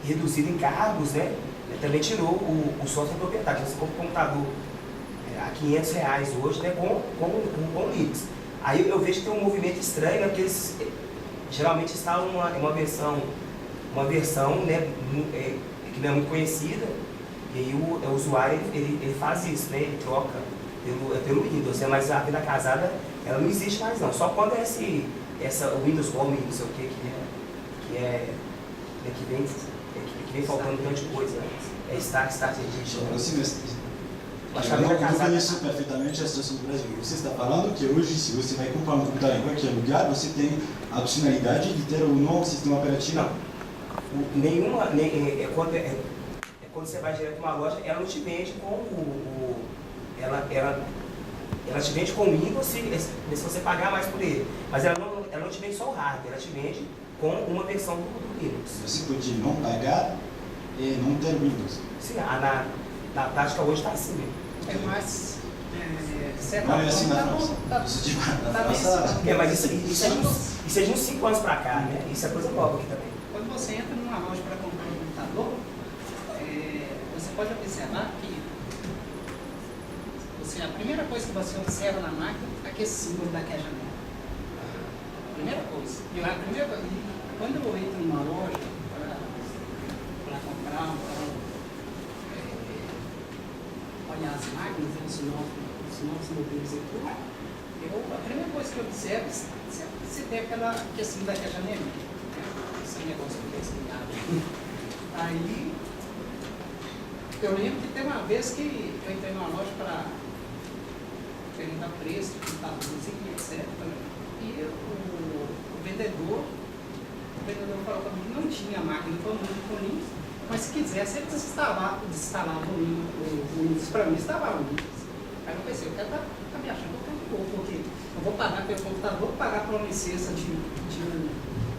reduzido encargos, né? Também tirou o software proprietário. Você compra um computador a R$500 hoje, né? Com Linux. Aí eu vejo que tem um movimento estranho, né? Porque eles geralmente instalam uma versão né? Que não é muito conhecida. E aí o usuário ele faz isso, né? Ele troca pelo Windows, né? Mas a venda casada ela não existe mais não. Só quando é essa Windows Home, não sei o que vem faltando um monte de coisa. Né? É Start Edition. Eu conheço perfeitamente a situação do Brasil. Você está falando que hoje, se você vai comprar um computador em qualquer lugar, você tem a opcionalidade de ter um novo sistema operativo? Não. Quando você vai direto numa loja, ela não te vende com ela te vende com o Windows se você pagar mais por ele. Mas ela não te vende só o hardware, ela te vende com uma versão do Linux. Você pode não pagar e não ter Windows. Sim, na prática hoje está assim mesmo. Mas não é assim na França. Mas isso é de uns 5 anos para cá, né? Isso é coisa nova aqui também. Quando você entra numa loja para comprar um computador, você pode observar que a primeira coisa que você observa na máquina é aquele símbolo daquela janela. Primeira coisa. quando eu entro numa loja para comprar, olhar as máquinas, os novos modelos e tudo, a primeira coisa que eu observo é se tem aquela questão daquela janelinha, né? Esse negócio que é espinhado. Aí, eu lembro que tem uma vez que eu entrei numa loja para perguntar preço, contar música, etc. E o vendedor falou para mim que não tinha máquina com Linux, mas se quisesse ele instalava o Linux para mim, instalava o Linux. Aí eu pensei, o cara tá me achando que eu tô louco, porque eu vou pagar pelo computador, vou pagar por uma licença de um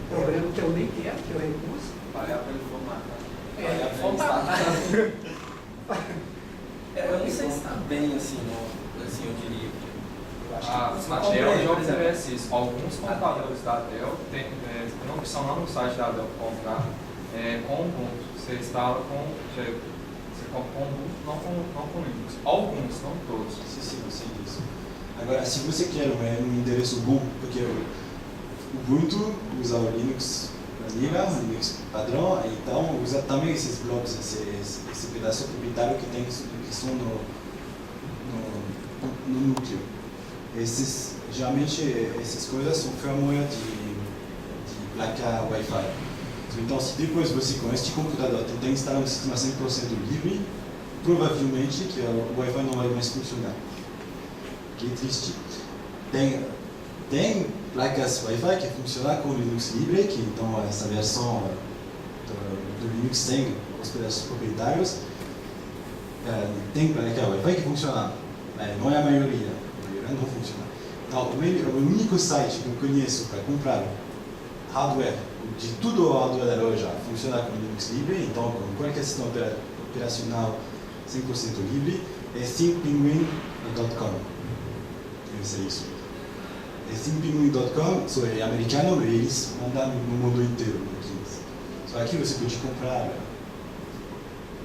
programa que eu nem quero, que eu recuso. Pagar para ele formatar. Eu não sei se está bem assim, assim, eu diria. A Dell já oferece isso. Alguns computadores da Dell tem uma opção lá no site da Dell para comprar com Ubuntu. Você instala você compra com Ubuntu, não com Linux. Alguns, não todos. Sim, eu sei disso. Agora, se você quer um endereço bom, porque o Ubuntu usa o Linux Vanilla, o Linux padrão, então usa também esses blocos, esse pedaço proprietário que são no núcleo. Geralmente essas coisas são firmware de placa Wi-Fi. Então, se depois você com este computador tentar instalar um sistema 100% livre, provavelmente que o Wi-Fi não vai mais funcionar. Que é triste. Tem placas Wi-Fi que funcionam com Linux livre, que então essa versão do Linux tem os pedaços proprietários. Tem placa Wi-Fi que funciona, mas não é a maioria não funciona. Então, o único site que eu conheço para comprar hardware, de tudo o hardware da loja, funciona com Linux livre, então com qualquer sistema operacional 100% livre, é thinkpenguin.com. Deve ser isso. thinkpenguin.com é americano, mas eles mandam no mundo inteiro. Só aqui você pode comprar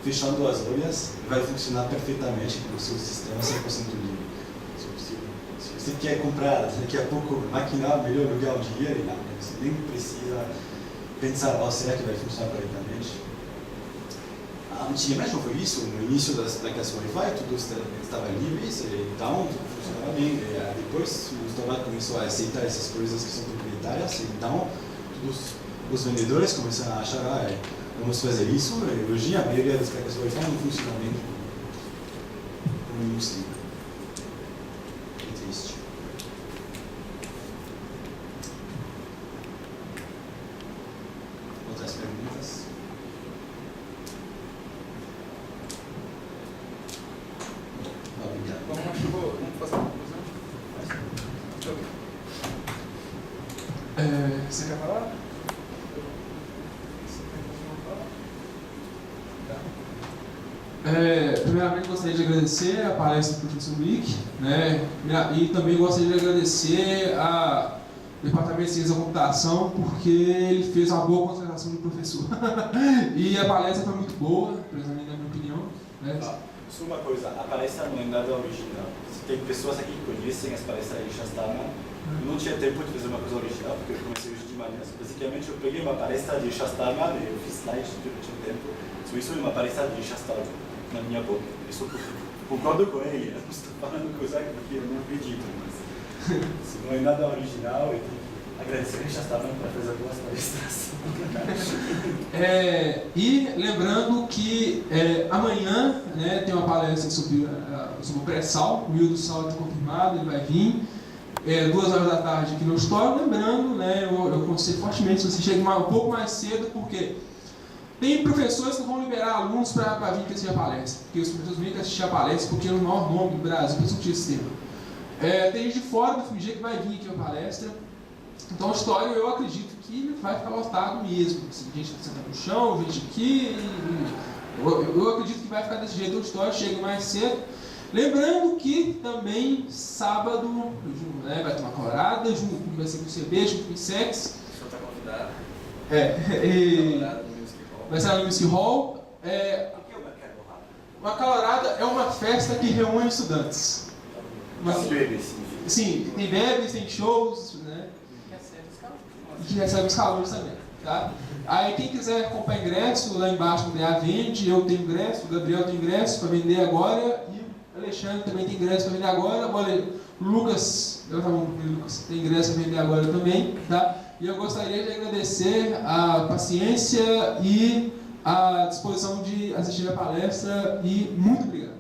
fechando as olhas, vai funcionar perfeitamente com o seu sistema 100% livre. Se você quer comprar daqui a pouco máquina, melhor lugar onde ir, você nem precisa pensar, será que vai funcionar corretamente? Antigamente não foi isso, no início das placas Wi-Fi tudo estava livre, então tudo funcionava bem. Depois o Estado começou a aceitar essas coisas que são proprietárias, então todos os vendedores começaram a achar, vamos fazer isso, e hoje a maioria das placas Wi-Fi não funciona bem com Linux livre. Outras perguntas? Obrigado. Vamos fazer uma conclusão? Você quer falar? Primeiramente, gostaria de agradecer a palestra do professor Wick, né? E também gostaria de agradecer ao Departamento de Ciência da Computação, porque ele fez uma boa contratação do professor. E a palestra foi muito boa, principalmente na minha opinião. Né? Só uma coisa, a palestra não é nada original. Tem pessoas aqui que conhecem as palestras de Shastana. Eu não tinha tempo de fazer uma coisa original, porque eu comecei hoje de manhã. Basicamente, eu peguei uma palestra de Shastana e eu fiz slides durante um tempo. Isso é uma palestra de Shastana na minha boca. Eu só concordo com ele, eu não estou falando coisa que eu não acredito, mas se não é nada original, eu tenho que agradecer a Shastana para fazer boas palestras. E lembrando que amanhã, né, tem uma palestra sobre o pré-sal, o Will do Sal está confirmado, ele vai vir. 2 horas da tarde aqui no Store. Lembrando, né, eu aconselho fortemente se você chega um pouco mais cedo, porque tem professores que vão liberar alunos para vir assistir a palestra, porque os professores vêm assistir a palestra porque é o maior nome do Brasil para discutir esse tema. Tem gente de fora do FMG que vai vir aqui a palestra, então o Store eu acredito que vai ficar lotado mesmo, assim, gente sentada no chão, gente aqui, eu acredito que vai ficar desse jeito. O Store chega mais cedo. Lembrando que também sábado, né, vai ter uma colorada, vai ser com o CB, junto com o INSEX. O senhor está convidado. Vai ser no Music Hall. O que é uma calorada? Uma calorada é uma festa que reúne estudantes. Sim, tem bebes, tem shows, né? E que recebe os calouros também. Tá? Aí quem quiser comprar ingresso, lá embaixo no DA vende, eu tenho ingresso, o Gabriel tem ingresso para vender agora, e o Alexandre também tem ingresso para vender agora, o Lucas, Lucas tem ingresso para vender agora também, tá? E eu gostaria de agradecer a paciência e a disposição de assistir a palestra, e muito obrigado.